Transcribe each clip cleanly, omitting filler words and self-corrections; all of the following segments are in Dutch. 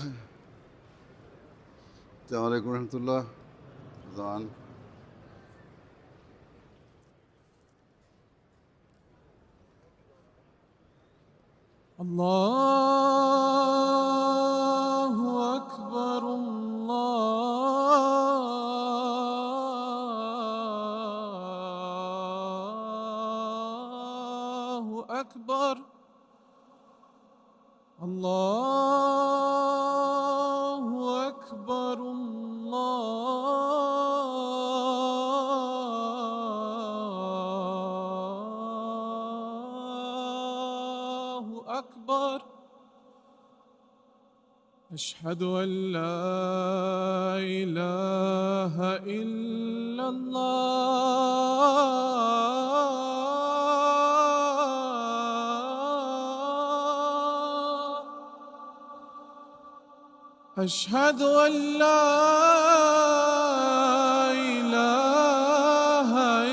السلام عليكم ورحمة الله. طبعا الله أكبر الله أكبر الله أكبر الله أكبر. أشهد أن لا إله إلا الله. أشهد أن لا إله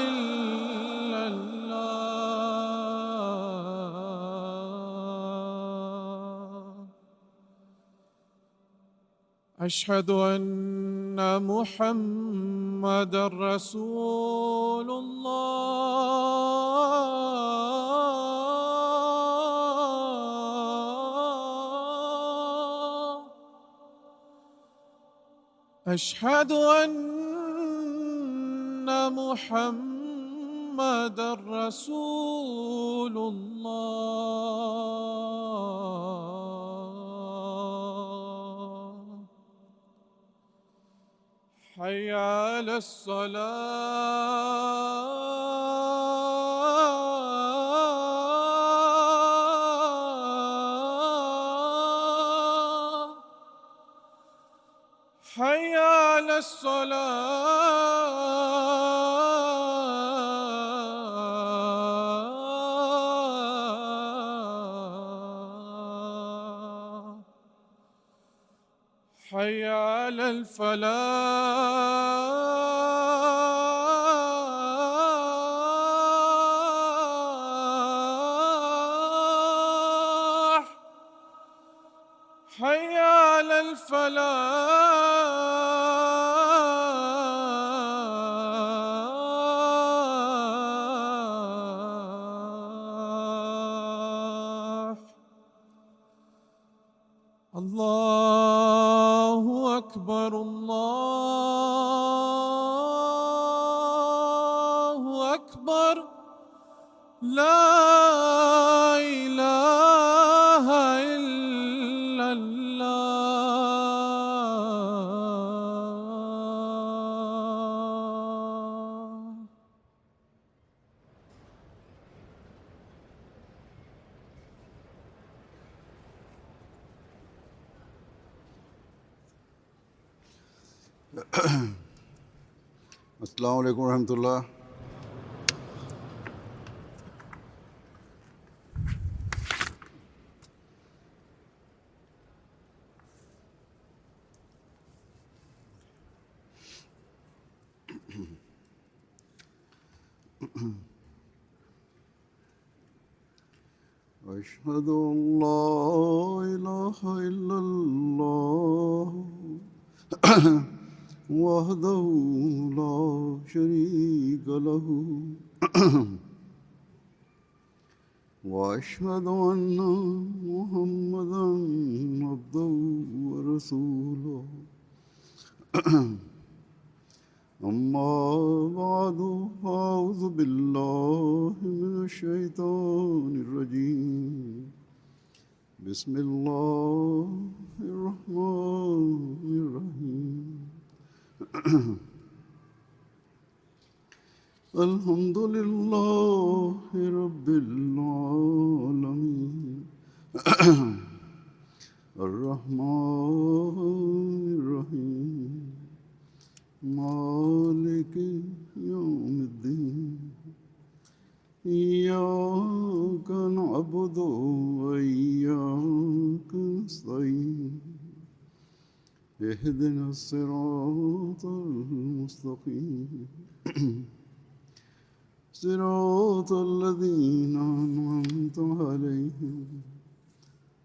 إلا الله. أشهد أن محمدًا رسول الله. أشهد أن محمدًا رسول الله. حي على الصلاة. حي على الصلاة. حي على الفلاح. حي على الفلاح. الله أكبر الله أكبر. لا إله إلا الله. السلام عليكم ورحمة الله. أشهد أن لا إله إلا الله وحده لا شريك له وأشهد أن محمدًا عبده ورسوله. أما بعد فأعوذ بالله من الشيطان الرجيم. بسم الله الرحمن الرحيم. الحمد لله رب العالمين. الرحمن الرحيم. مالك يوم الدين. إياك نعبد وإياك نستعين. اهدنا الصراط المستقيم. صراط الذين أنعمت عليهم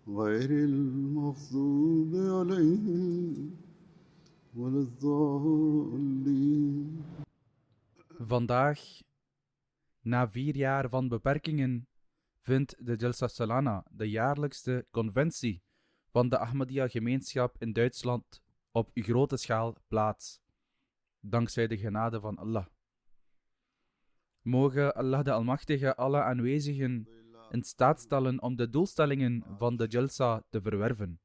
غير المغضوب عليهم ولا الضالين. Vandaag, na 4 jaar van beperkingen, vindt de Jalsa Salana, de jaarlijkse conventie van de Ahmadiyya-gemeenschap in Duitsland, op grote schaal plaats, dankzij de genade van Allah. Mogen Allah de Almachtige alle aanwezigen in staat stellen om de doelstellingen van de Jalsa te verwerven.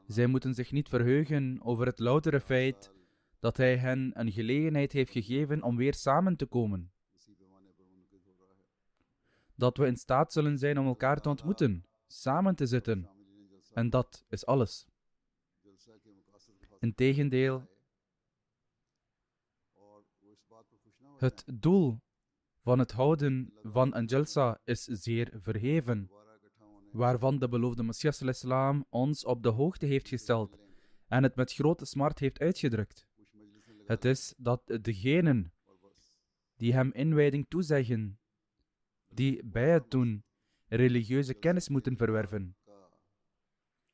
Zij moeten zich niet verheugen over het loutere feit dat hij hen een gelegenheid heeft gegeven om weer samen te komen. Dat we in staat zullen zijn om elkaar te ontmoeten, samen te zitten. En dat is alles. Integendeel, het doel van het houden van een jalsa is zeer verheven, waarvan de beloofde Messias al-Islam ons op de hoogte heeft gesteld en het met grote smart heeft uitgedrukt. Het is dat degenen die hem inwijding toezeggen, die bij het doen religieuze kennis moeten verwerven,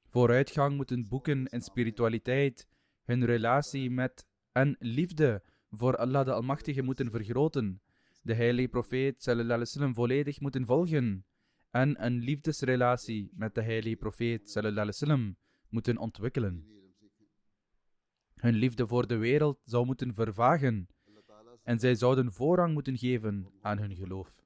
vooruitgang moeten boeken in spiritualiteit, hun relatie met en liefde voor Allah de Almachtige moeten vergroten, de heilige profeet sallallahu alaihi wasallam volledig moeten volgen en een liefdesrelatie met de heilige profeet sallallahu alaihi wasallam moeten ontwikkelen. Hun liefde voor de wereld zou moeten vervagen en zij zouden voorrang moeten geven aan hun geloof.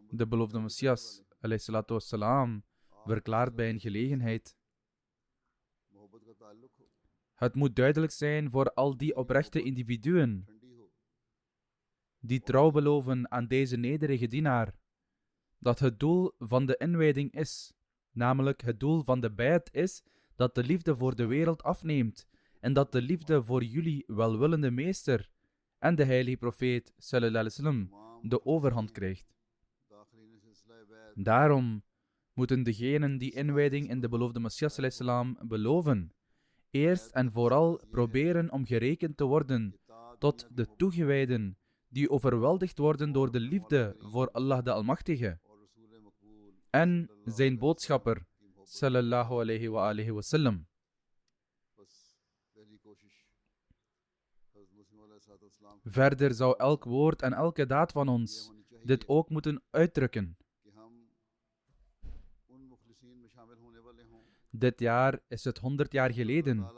De beloofde Messias alayhi salatu wassalam verklaart bij een gelegenheid: het moet duidelijk zijn voor al die oprechte individuen die trouw beloven aan deze nederige dienaar, dat het doel van de inwijding is, namelijk het doel van de bijt is dat de liefde voor de wereld afneemt en dat de liefde voor jullie welwillende meester en de heilige profeet sallallahu alaihi wasallam de overhand krijgt. Daarom moeten degenen die inwijding in de beloofde Messias alayhi salam beloven, eerst en vooral proberen om gerekend te worden tot de toegewijden die overweldigd worden door de liefde voor Allah de Almachtige en zijn boodschapper sallallahu alaihi wasallam. Verder zou elk woord en elke daad van ons dit ook moeten uitdrukken. Dit jaar is het 100 jaar geleden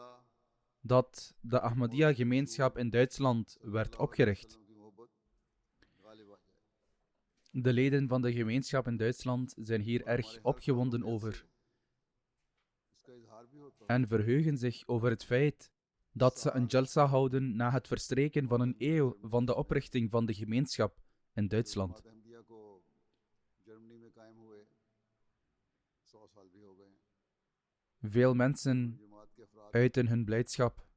dat de Ahmadiyya-gemeenschap in Duitsland werd opgericht. De leden van de gemeenschap in Duitsland zijn hier erg opgewonden over en verheugen zich over het feit dat ze een jalsa houden na het verstreken van een eeuw van de oprichting van de gemeenschap in Duitsland. Veel mensen uiten hun blijdschap.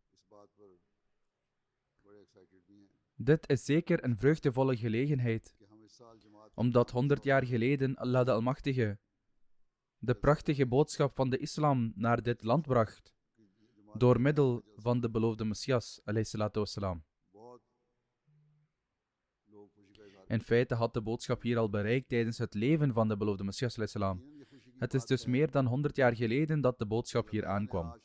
Dit is zeker een vreugdevolle gelegenheid, omdat 100 jaar geleden Allah de Almachtige de prachtige boodschap van de islam naar dit land bracht, door middel van de beloofde Messias alayhi salatu wassalam. In feite had de boodschap hier al bereikt tijdens het leven van de beloofde Messias alayhi salam. Het is dus meer dan 100 jaar geleden dat de boodschap hier aankwam.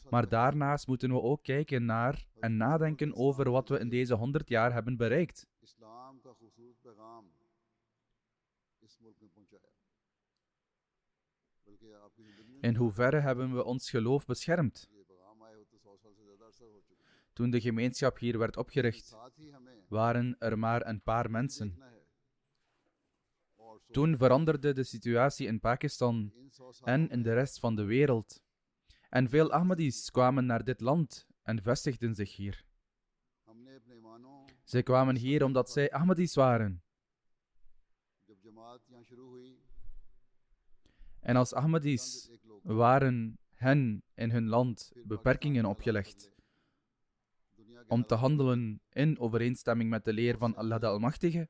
Maar daarnaast moeten we ook kijken naar en nadenken over wat we in deze 100 jaar hebben bereikt. In hoeverre hebben we ons geloof beschermd? Toen de gemeenschap hier werd opgericht, waren er maar een paar mensen. Toen veranderde de situatie in Pakistan en in de rest van de wereld. En veel Ahmadis kwamen naar dit land en vestigden zich hier. Zij kwamen hier omdat zij Ahmadis waren. En als Ahmadis waren hen in hun land beperkingen opgelegd om te handelen in overeenstemming met de leer van Allah de Almachtige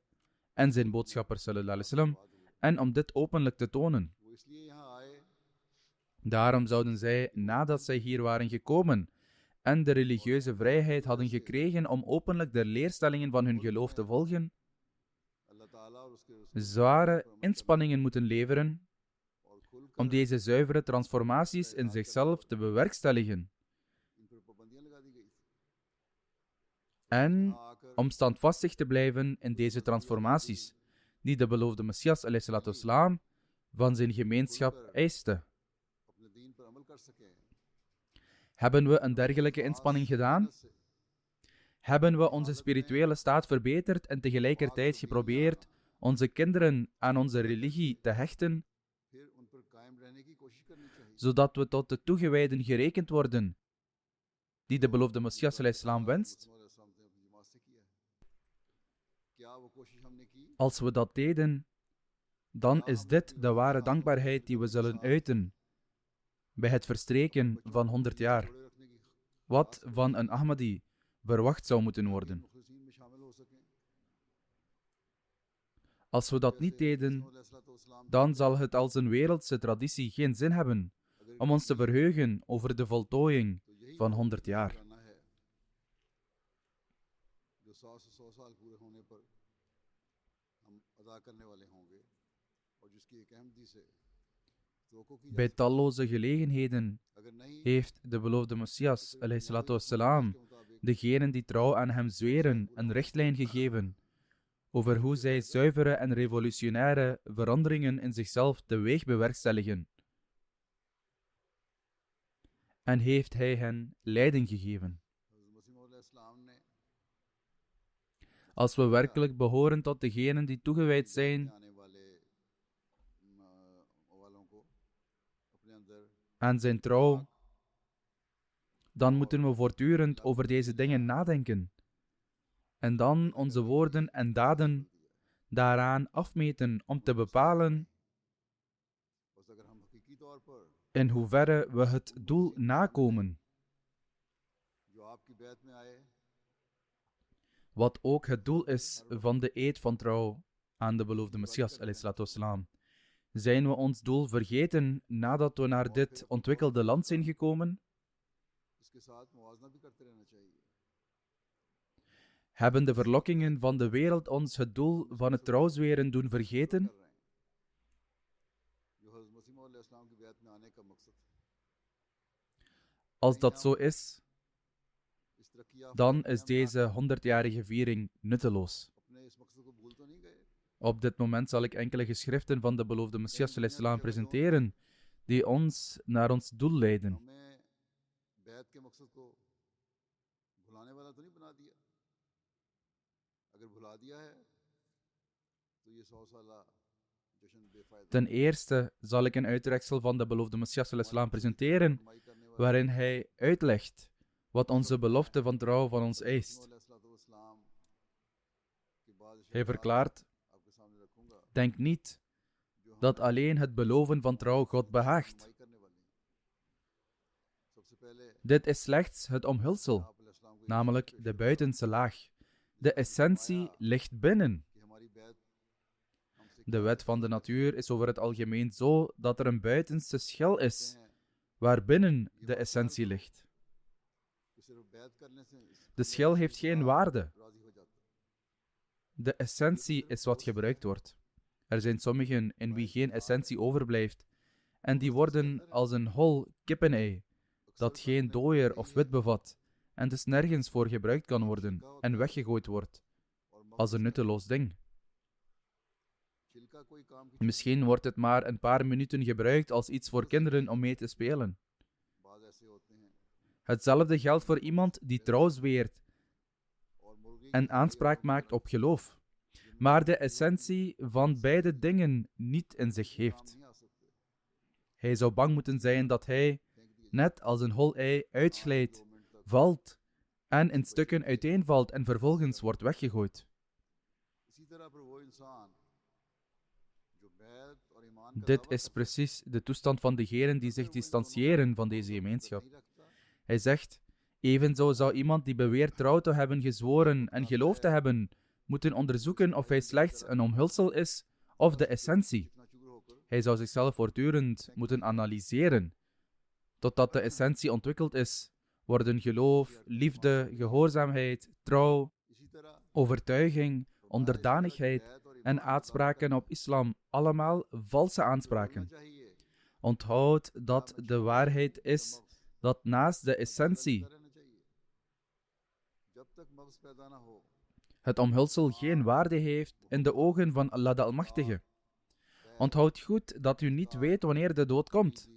en zijn boodschapper sallallahu alaihi wasallam, en om dit openlijk te tonen. Daarom zouden zij, nadat zij hier waren gekomen en de religieuze vrijheid hadden gekregen om openlijk de leerstellingen van hun geloof te volgen, zware inspanningen moeten leveren om deze zuivere transformaties in zichzelf te bewerkstelligen en om standvastig te blijven in deze transformaties die de beloofde Messias ﷺ van zijn gemeenschap eiste. Hebben we een dergelijke inspanning gedaan? Hebben we onze spirituele staat verbeterd en tegelijkertijd geprobeerd onze kinderen aan onze religie te hechten, zodat we tot de toegewijden gerekend worden die de beloofde Messias ﷺ wenst? Als we dat deden, dan is dit de ware dankbaarheid die we zullen uiten bij het verstreken van 100 jaar, wat van een Ahmadi verwacht zou moeten worden. Als we dat niet deden, dan zal het als een wereldse traditie geen zin hebben om ons te verheugen over de voltooiing van 100 jaar. Bij talloze gelegenheden heeft de beloofde Messias ﷺ degenen die trouw aan hem zweren een richtlijn gegeven over hoe zij zuivere en revolutionaire veranderingen in zichzelf teweeg bewerkstelligen. En heeft hij hen leiding gegeven. Als we werkelijk behoren tot degenen die toegewijd zijn aan zijn trouw, dan moeten we voortdurend over deze dingen nadenken en dan onze woorden en daden daaraan afmeten om te bepalen in hoeverre we het doel nakomen. Wat ook het doel is van de eed van trouw aan de beloofde Messias ﷺ. Zijn we ons doel vergeten nadat we naar dit ontwikkelde land zijn gekomen? Hebben de verlokkingen van de wereld ons het doel van het trouwzweren doen vergeten? Als dat zo is, dan is deze 100-jarige viering nutteloos. Op dit moment zal ik enkele geschriften van de beloofde Messias ﷺ presenteren, die ons naar ons doel leiden. Ten eerste zal ik een uittreksel van de beloofde Messias ﷺ presenteren, waarin hij uitlegt wat onze belofte van trouw van ons eist. Hij verklaart: denk niet dat alleen het beloven van trouw God behaagt. Dit is slechts het omhulsel, namelijk de buitenste laag. De essentie ligt binnen. De wet van de natuur is over het algemeen zo dat er een buitenste schil is, waarbinnen de essentie ligt. De schil heeft geen waarde. De essentie is wat gebruikt wordt. Er zijn sommigen in wie geen essentie overblijft, en die worden als een hol kippenei, dat geen dooier of wit bevat, en dus nergens voor gebruikt kan worden, en weggegooid wordt, als een nutteloos ding. Misschien wordt het maar een paar minuten gebruikt als iets voor kinderen om mee te spelen. Hetzelfde geldt voor iemand die trouw zweert en aanspraak maakt op geloof, maar de essentie van beide dingen niet in zich heeft. Hij zou bang moeten zijn dat hij, net als een hol ei, uitglijdt, valt en in stukken uiteenvalt en vervolgens wordt weggegooid. Dit is precies de toestand van degenen die zich distancieren van deze gemeenschap. Hij zegt: evenzo zou iemand die beweert trouw te hebben gezworen en geloof te hebben, moeten onderzoeken of hij slechts een omhulsel is of de essentie. Hij zou zichzelf voortdurend moeten analyseren. Totdat de essentie ontwikkeld is, worden geloof, liefde, gehoorzaamheid, trouw, overtuiging, onderdanigheid en aanspraken op islam allemaal valse aanspraken. Onthoud dat de waarheid is dat naast de essentie het omhulsel geen waarde heeft in de ogen van Allah de Almachtige. Onthoud goed dat u niet weet wanneer de dood komt,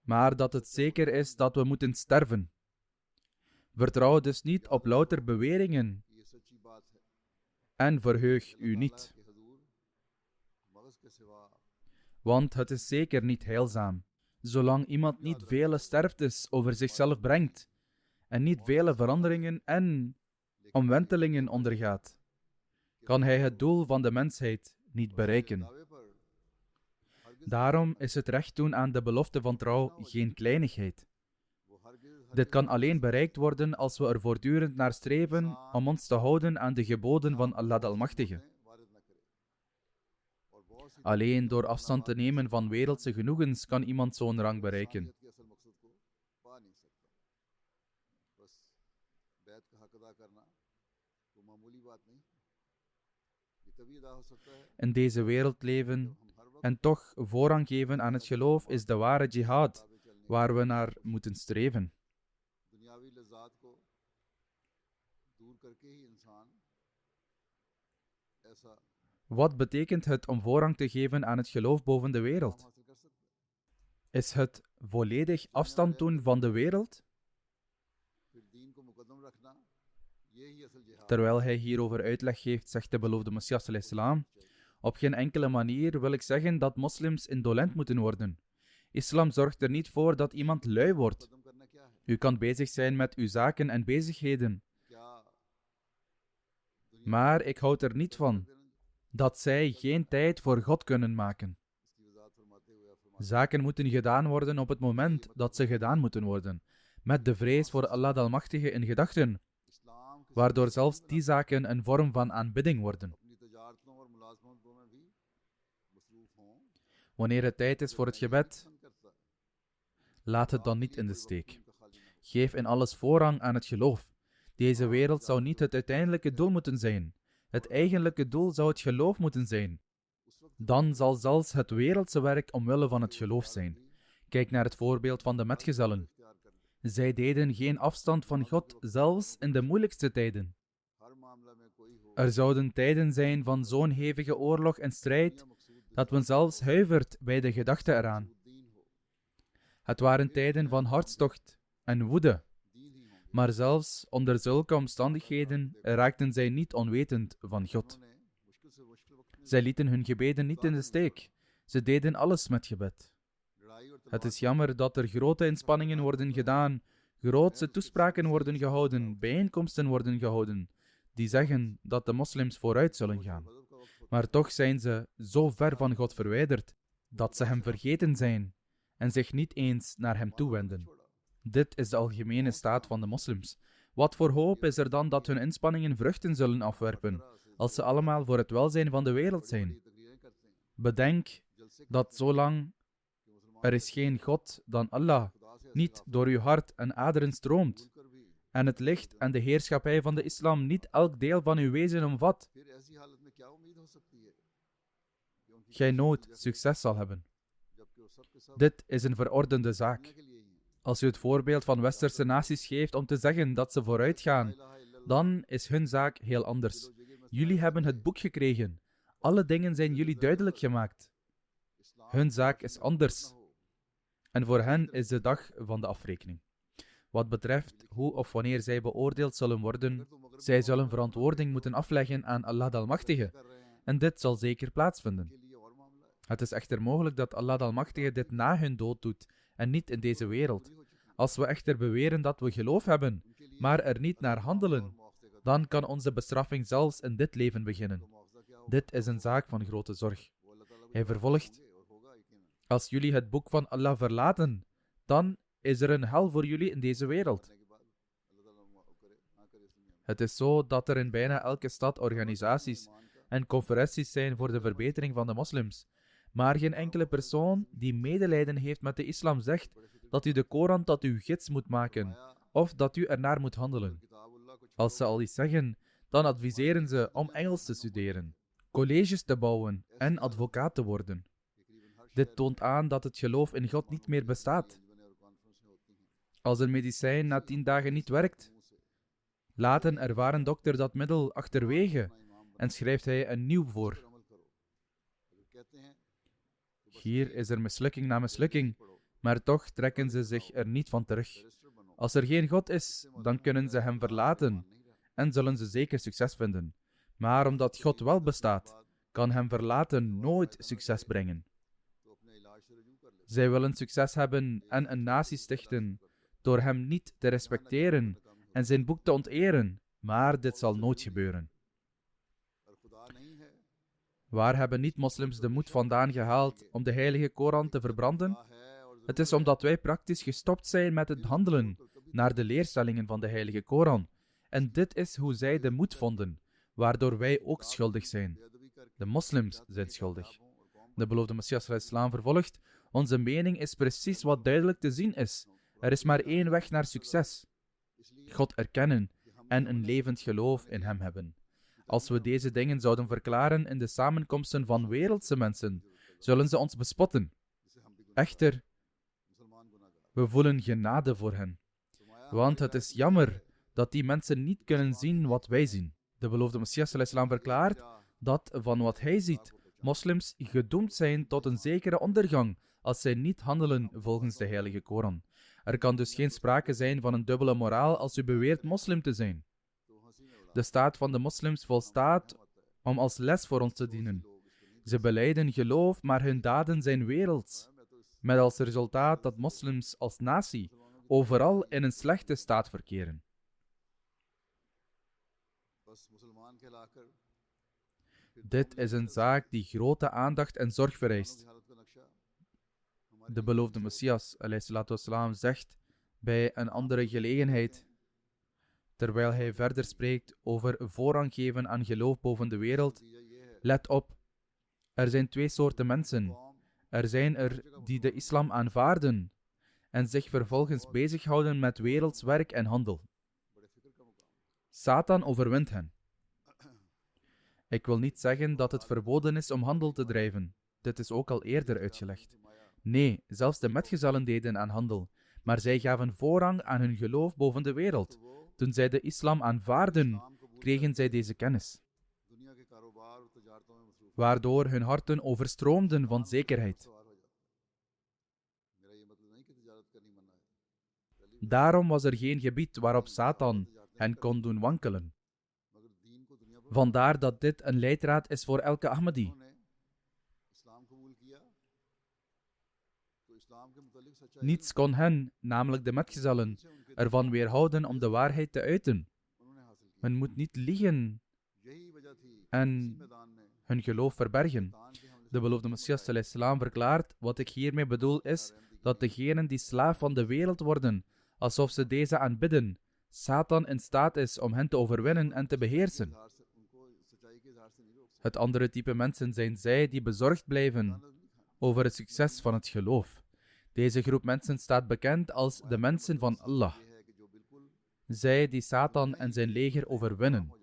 maar dat het zeker is dat we moeten sterven. Vertrouw dus niet op louter beweringen en verheug u niet, want het is zeker niet heilzaam, zolang iemand niet vele sterftes over zichzelf brengt en niet vele veranderingen en omwentelingen ondergaat, kan hij het doel van de mensheid niet bereiken. Daarom is het recht doen aan de belofte van trouw geen kleinigheid. Dit kan alleen bereikt worden als we er voortdurend naar streven om ons te houden aan de geboden van Allah de Almachtige. Alleen door afstand te nemen van wereldse genoegens kan iemand zo'n rang bereiken. In deze wereld leven en toch voorrang geven aan het geloof is de ware jihad, waar we naar moeten streven. Wat betekent het om voorrang te geven aan het geloof boven de wereld? Is het volledig afstand doen van de wereld? Terwijl hij hierover uitleg geeft, zegt de beloofde Messias ﷺ: op geen enkele manier wil ik zeggen dat moslims indolent moeten worden. Islam zorgt er niet voor dat iemand lui wordt. U kan bezig zijn met uw zaken en bezigheden. Maar ik houd er niet van dat zij geen tijd voor God kunnen maken. Zaken moeten gedaan worden op het moment dat ze gedaan moeten worden, met de vrees voor Allah de Almachtige in gedachten, waardoor zelfs die zaken een vorm van aanbidding worden. Wanneer het tijd is voor het gebed, laat het dan niet in de steek. Geef in alles voorrang aan het geloof. Deze wereld zou niet het uiteindelijke doel moeten zijn. Het eigenlijke doel zou het geloof moeten zijn. Dan zal zelfs het wereldse werk omwille van het geloof zijn. Kijk naar het voorbeeld van de metgezellen. Zij deden geen afstand van God, zelfs in de moeilijkste tijden. Er zouden tijden zijn van zo'n hevige oorlog en strijd, dat men zelfs huivert bij de gedachte eraan. Het waren tijden van hartstocht en woede. Maar zelfs onder zulke omstandigheden raakten zij niet onwetend van God. Zij lieten hun gebeden niet in de steek. Ze deden alles met gebed. Het is jammer dat er grote inspanningen worden gedaan, grootse toespraken worden gehouden, bijeenkomsten worden gehouden, die zeggen dat de moslims vooruit zullen gaan. Maar toch zijn ze zo ver van God verwijderd, dat ze hem vergeten zijn en zich niet eens naar hem toewenden. Dit is de algemene staat van de moslims. Wat voor hoop is er dan dat hun inspanningen vruchten zullen afwerpen, als ze allemaal voor het welzijn van de wereld zijn? Bedenk dat zolang er is geen God dan Allah, niet door uw hart en aderen stroomt, en het licht en de heerschappij van de islam niet elk deel van uw wezen omvat, gij nooit succes zal hebben. Dit is een verordende zaak. Als u het voorbeeld van westerse naties geeft om te zeggen dat ze vooruit gaan, dan is hun zaak heel anders. Jullie hebben het boek gekregen. Alle dingen zijn jullie duidelijk gemaakt. Hun zaak is anders. En voor hen is de dag van de afrekening. Wat betreft hoe of wanneer zij beoordeeld zullen worden, zij zullen verantwoording moeten afleggen aan Allah de Almachtige. En dit zal zeker plaatsvinden. Het is echter mogelijk dat Allah de Almachtige dit na hun dood doet en niet in deze wereld. Als we echter beweren dat we geloof hebben, maar er niet naar handelen, dan kan onze bestraffing zelfs in dit leven beginnen. Dit is een zaak van grote zorg. Hij vervolgt: als jullie het boek van Allah verlaten, dan is er een hel voor jullie in deze wereld. Het is zo dat er in bijna elke stad organisaties en conferenties zijn voor de verbetering van de moslims. Maar geen enkele persoon die medelijden heeft met de islam zegt dat u de Koran tot uw gids moet maken, of dat u ernaar moet handelen. Als ze al iets zeggen, dan adviseren ze om Engels te studeren, colleges te bouwen en advocaat te worden. Dit toont aan dat het geloof in God niet meer bestaat. Als een medicijn na 10 dagen niet werkt, laat een ervaren dokter dat middel achterwege en schrijft hij een nieuw voor. Hier is er mislukking na mislukking, maar toch trekken ze zich er niet van terug. Als er geen God is, dan kunnen ze hem verlaten en zullen ze zeker succes vinden. Maar omdat God wel bestaat, kan hem verlaten nooit succes brengen. Zij willen succes hebben en een natie stichten door hem niet te respecteren en zijn boek te onteren, maar dit zal nooit gebeuren. Waar hebben niet-moslims de moed vandaan gehaald om de heilige Koran te verbranden? Het is omdat wij praktisch gestopt zijn met het handelen naar de leerstellingen van de heilige Koran. En dit is hoe zij de moed vonden, waardoor wij ook schuldig zijn. De moslims zijn schuldig. De beloofde Messias al-Islam vervolgt: onze mening is precies wat duidelijk te zien is. Er is maar één weg naar succes: God erkennen en een levend geloof in hem hebben. Als we deze dingen zouden verklaren in de samenkomsten van wereldse mensen, zullen ze ons bespotten. Echter, we voelen genade voor hen. Want het is jammer dat die mensen niet kunnen zien wat wij zien. De beloofde Messias al-Islam verklaart dat van wat hij ziet, moslims gedoemd zijn tot een zekere ondergang als zij niet handelen volgens de heilige Koran. Er kan dus geen sprake zijn van een dubbele moraal als u beweert moslim te zijn. De staat van de moslims volstaat om als les voor ons te dienen. Ze belijden geloof, maar hun daden zijn werelds. Met als resultaat dat moslims als natie overal in een slechte staat verkeren. Dit is een zaak die grote aandacht en zorg vereist. De beloofde Messias ﷺ zegt bij een andere gelegenheid, terwijl hij verder spreekt over voorrang geven aan geloof boven de wereld: let op, er zijn 2 soorten mensen. Er zijn er die de islam aanvaarden en zich vervolgens bezighouden met werelds werk en handel. Satan overwint hen. Ik wil niet zeggen dat het verboden is om handel te drijven. Dit is ook al eerder uitgelegd. Nee, zelfs de metgezellen deden aan handel, maar zij gaven voorrang aan hun geloof boven de wereld. Toen zij de islam aanvaarden, kregen zij deze kennis, waardoor hun harten overstroomden van zekerheid. Daarom was er geen gebied waarop Satan hen kon doen wankelen. Vandaar dat dit een leidraad is voor elke Ahmadi. Niets kon hen, namelijk de metgezellen, ervan weerhouden om de waarheid te uiten. Men moet niet liegen en hun geloof verbergen. De beloofde Messias ﷺ verklaart: wat ik hiermee bedoel is dat degenen die slaaf van de wereld worden, alsof ze deze aanbidden, Satan in staat is om hen te overwinnen en te beheersen. Het andere type mensen zijn zij die bezorgd blijven over het succes van het geloof. Deze groep mensen staat bekend als de mensen van Allah. Zij die Satan en zijn leger overwinnen.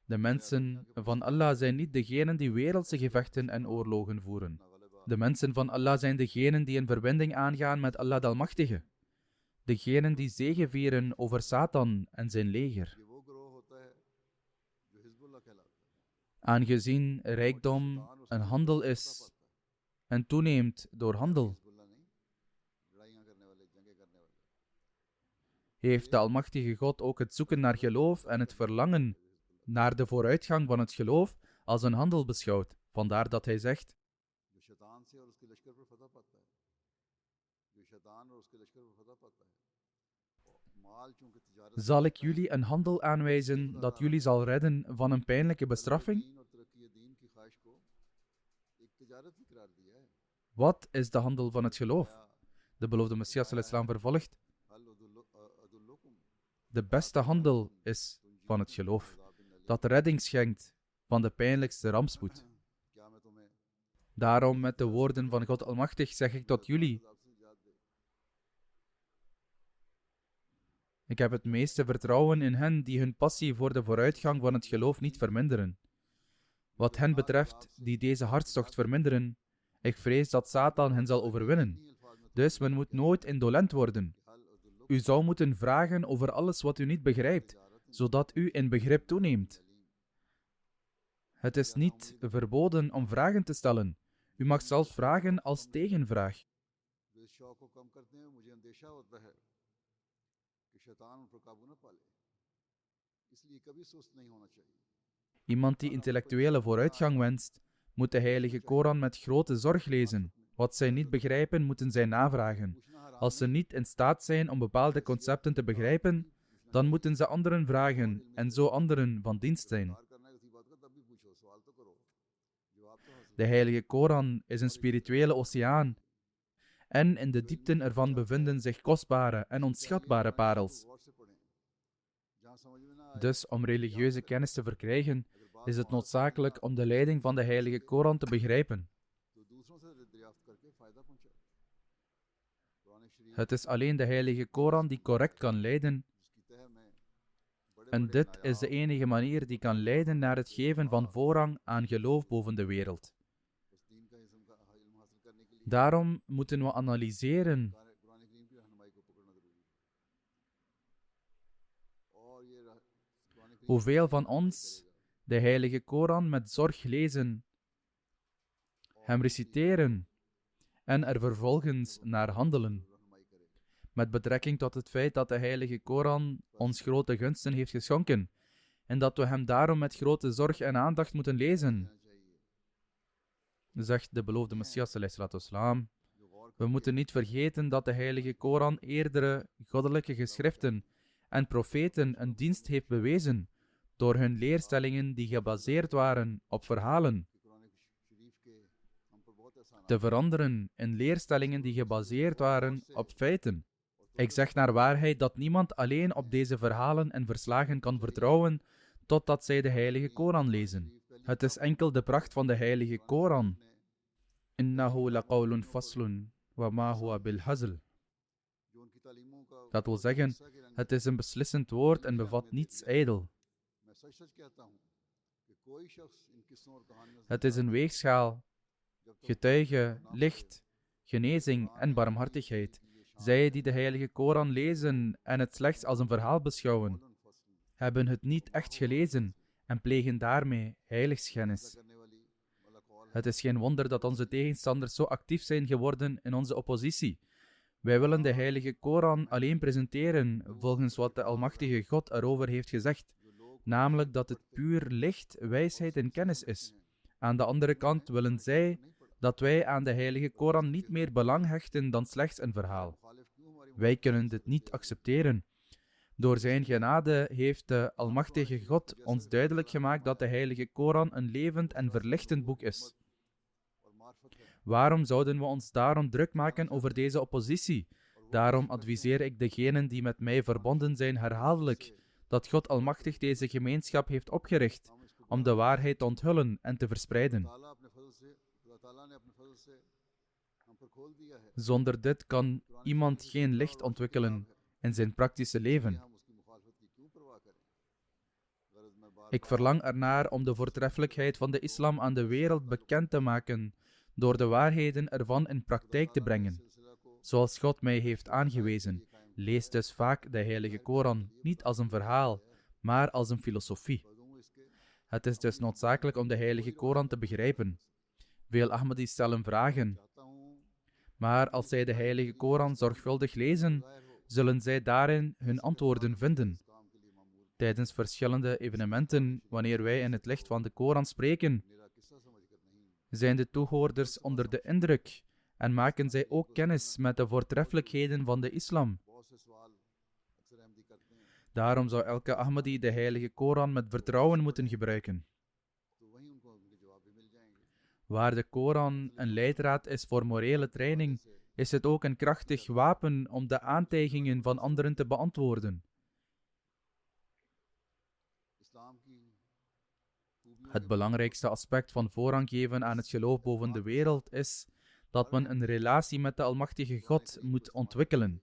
De mensen van Allah zijn niet degenen die wereldse gevechten en oorlogen voeren. De mensen van Allah zijn degenen die een verbinding aangaan met Allah de Almachtige. Degenen die zegevieren over Satan en zijn leger. Aangezien rijkdom een handel is en toeneemt door handel, heeft de Almachtige God ook het zoeken naar geloof en het verlangen naar de vooruitgang van het geloof als een handel beschouwd. Vandaar dat hij zegt: zal ik jullie een handel aanwijzen dat jullie zal redden van een pijnlijke bestraffing? Wat is de handel van het geloof? De beloofde Messias al-Islam vervolgt: de beste handel is van het geloof, dat redding schenkt van de pijnlijkste rampspoed. Daarom met de woorden van God Almachtig zeg ik tot jullie: Ik heb het meeste vertrouwen in hen die hun passie voor de vooruitgang van het geloof niet verminderen. Wat hen betreft, die deze hartstocht verminderen, ik vrees dat Satan hen zal overwinnen. Dus men moet nooit indolent worden. U zou moeten vragen over alles wat u niet begrijpt, zodat u in begrip toeneemt. Het is niet verboden om vragen te stellen. U mag zelfs vragen als tegenvraag. Iemand die intellectuele vooruitgang wenst, moet de Heilige Koran met grote zorg lezen. Wat zij niet begrijpen, moeten zij navragen. Als ze niet in staat zijn om bepaalde concepten te begrijpen, dan moeten ze anderen vragen en zo anderen van dienst zijn. De Heilige Koran is een spirituele oceaan en in de diepten ervan bevinden zich kostbare en onschatbare parels. Dus om religieuze kennis te verkrijgen, is het noodzakelijk om de leiding van de Heilige Koran te begrijpen. Het is alleen de Heilige Koran die correct kan leiden, en dit is de enige manier die kan leiden naar het geven van voorrang aan geloof boven de wereld. Daarom moeten we analyseren hoeveel van ons de Heilige Koran met zorg lezen, hem reciteren en er vervolgens naar handelen. Met betrekking tot het feit dat de Heilige Koran ons grote gunsten heeft geschonken en dat we hem daarom met grote zorg en aandacht moeten lezen, zegt de beloofde Messias ﷺ. We moeten niet vergeten dat de Heilige Koran eerdere goddelijke geschriften en profeten een dienst heeft bewezen door hun leerstellingen die gebaseerd waren op verhalen, te veranderen in leerstellingen die gebaseerd waren op feiten. Ik zeg naar waarheid dat niemand alleen op deze verhalen en verslagen kan vertrouwen totdat zij de Heilige Koran lezen. Het is enkel de pracht van de Heilige Koran. Innahu laqawlun faslun wa ma huwa bil hazl. Dat wil zeggen, het is een beslissend woord en bevat niets ijdel. Het is een weegschaal, getuige, licht, genezing en barmhartigheid. Zij die de Heilige Koran lezen en het slechts als een verhaal beschouwen, hebben het niet echt gelezen en plegen daarmee heiligschennis. Het is geen wonder dat onze tegenstanders zo actief zijn geworden in onze oppositie. Wij willen de Heilige Koran alleen presenteren volgens wat de Almachtige God erover heeft gezegd, namelijk dat het puur licht, wijsheid en kennis is. Aan de andere kant willen zij dat wij aan de Heilige Koran niet meer belang hechten dan slechts een verhaal. Wij kunnen dit niet accepteren. Door zijn genade heeft de Almachtige God ons duidelijk gemaakt dat de Heilige Koran een levend en verlichtend boek is. Waarom zouden we ons daarom druk maken over deze oppositie? Daarom adviseer ik degenen die met mij verbonden zijn herhaaldelijk dat God Almachtig deze gemeenschap heeft opgericht om de waarheid te onthullen en te verspreiden. Zonder dit kan iemand geen licht ontwikkelen in zijn praktische leven. Ik verlang ernaar om de voortreffelijkheid van de islam aan de wereld bekend te maken door de waarheden ervan in praktijk te brengen, zoals God mij heeft aangewezen. Lees dus vaak de Heilige Koran niet als een verhaal, maar als een filosofie. Het is dus noodzakelijk om de Heilige Koran te begrijpen. Veel Ahmadis stellen vragen, maar als zij de Heilige Koran zorgvuldig lezen, zullen zij daarin hun antwoorden vinden. Tijdens verschillende evenementen, wanneer wij in het licht van de Koran spreken, zijn de toehoorders onder de indruk en maken zij ook kennis met de voortreffelijkheden van de islam. Daarom zou elke Ahmadi de Heilige Koran met vertrouwen moeten gebruiken. Waar de Koran een leidraad is voor morele training, is het ook een krachtig wapen om de aantijgingen van anderen te beantwoorden. Het belangrijkste aspect van voorrang geven aan het geloof boven de wereld is dat men een relatie met de Almachtige God moet ontwikkelen.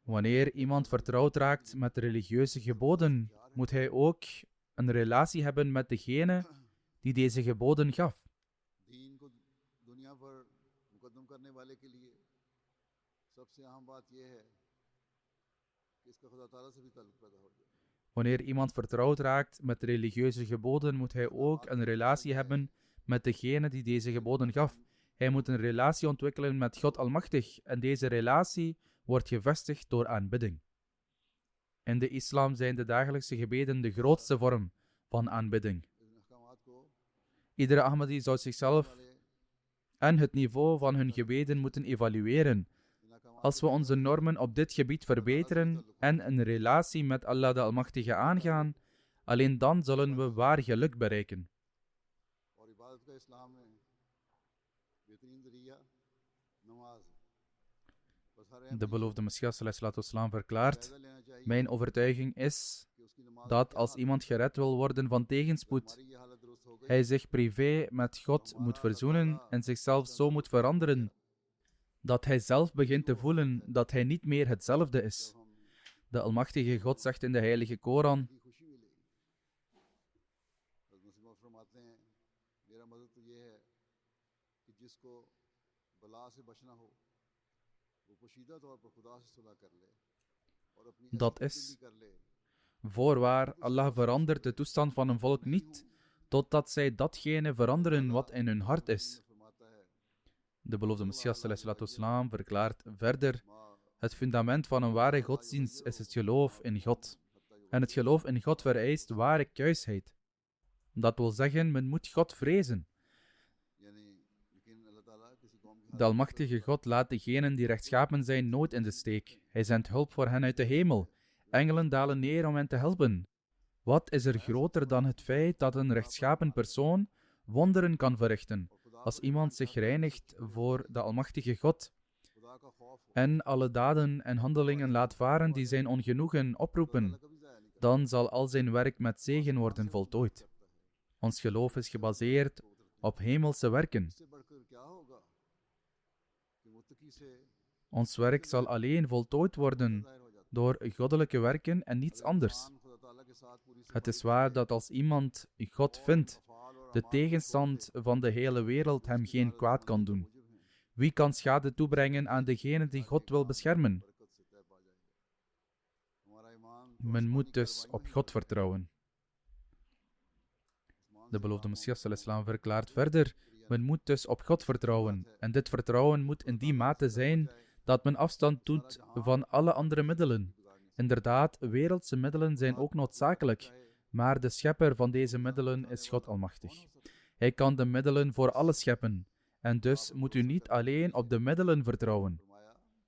Wanneer iemand vertrouwd raakt met de religieuze geboden, moet hij ook een relatie hebben met degene die deze geboden gaf. दीन को दुनिया पर मुकद्दम करने वाले के लिए सबसे अहम बात यह है कि इसका खुदा ताला से भी ताल्लुक पैदा हो जाए. Wanneer iemand vertrouwd raakt met de religieuze geboden, moet hij ook een relatie hebben met degene die deze geboden gaf. Hij moet een relatie ontwikkelen met God Almachtig en deze relatie wordt gevestigd door aanbidding. In de islam zijn de dagelijkse gebeden de grootste vorm van aanbidding. Iedere Ahmadi zou zichzelf en het niveau van hun gebeden moeten evalueren. Als we onze normen op dit gebied verbeteren en een relatie met Allah de Almachtige aangaan, alleen dan zullen we waar geluk bereiken. De beloofde Messias sallallahu alaihi wasallam verklaart: mijn overtuiging is dat als iemand gered wil worden van tegenspoed, hij zich privé met God moet verzoenen en zichzelf zo moet veranderen dat hij zelf begint te voelen dat hij niet meer hetzelfde is. De Almachtige God zegt in de Heilige Koran: dat is, voorwaar, Allah verandert de toestand van een volk niet, totdat zij datgene veranderen wat in hun hart is. De beloofde Messias sallallahu alaihi wasallam verklaart verder: het fundament van een ware godsdienst is het geloof in God. En het geloof in God vereist ware kuisheid. Dat wil zeggen, men moet God vrezen. De Almachtige God laat degenen die rechtschapen zijn nooit in de steek. Hij zendt hulp voor hen uit de hemel. Engelen dalen neer om hen te helpen. Wat is er groter dan het feit dat een rechtschapen persoon wonderen kan verrichten, als iemand zich reinigt voor de Almachtige God en alle daden en handelingen laat varen die zijn ongenoegen oproepen, dan zal al zijn werk met zegen worden voltooid. Ons geloof is gebaseerd op hemelse werken. Ons werk zal alleen voltooid worden door goddelijke werken en niets anders. Het is waar dat als iemand God vindt, de tegenstand van de hele wereld hem geen kwaad kan doen. Wie kan schade toebrengen aan degene die God wil beschermen? Men moet dus op God vertrouwen. De beloofde Messias sallallahu alaihi wasallam verklaart verder: men moet dus op God vertrouwen. En dit vertrouwen moet in die mate zijn dat men afstand doet van alle andere middelen. Inderdaad, wereldse middelen zijn ook noodzakelijk, maar de schepper van deze middelen is God Almachtig. Hij kan de middelen voor alles scheppen, en dus moet u niet alleen op de middelen vertrouwen.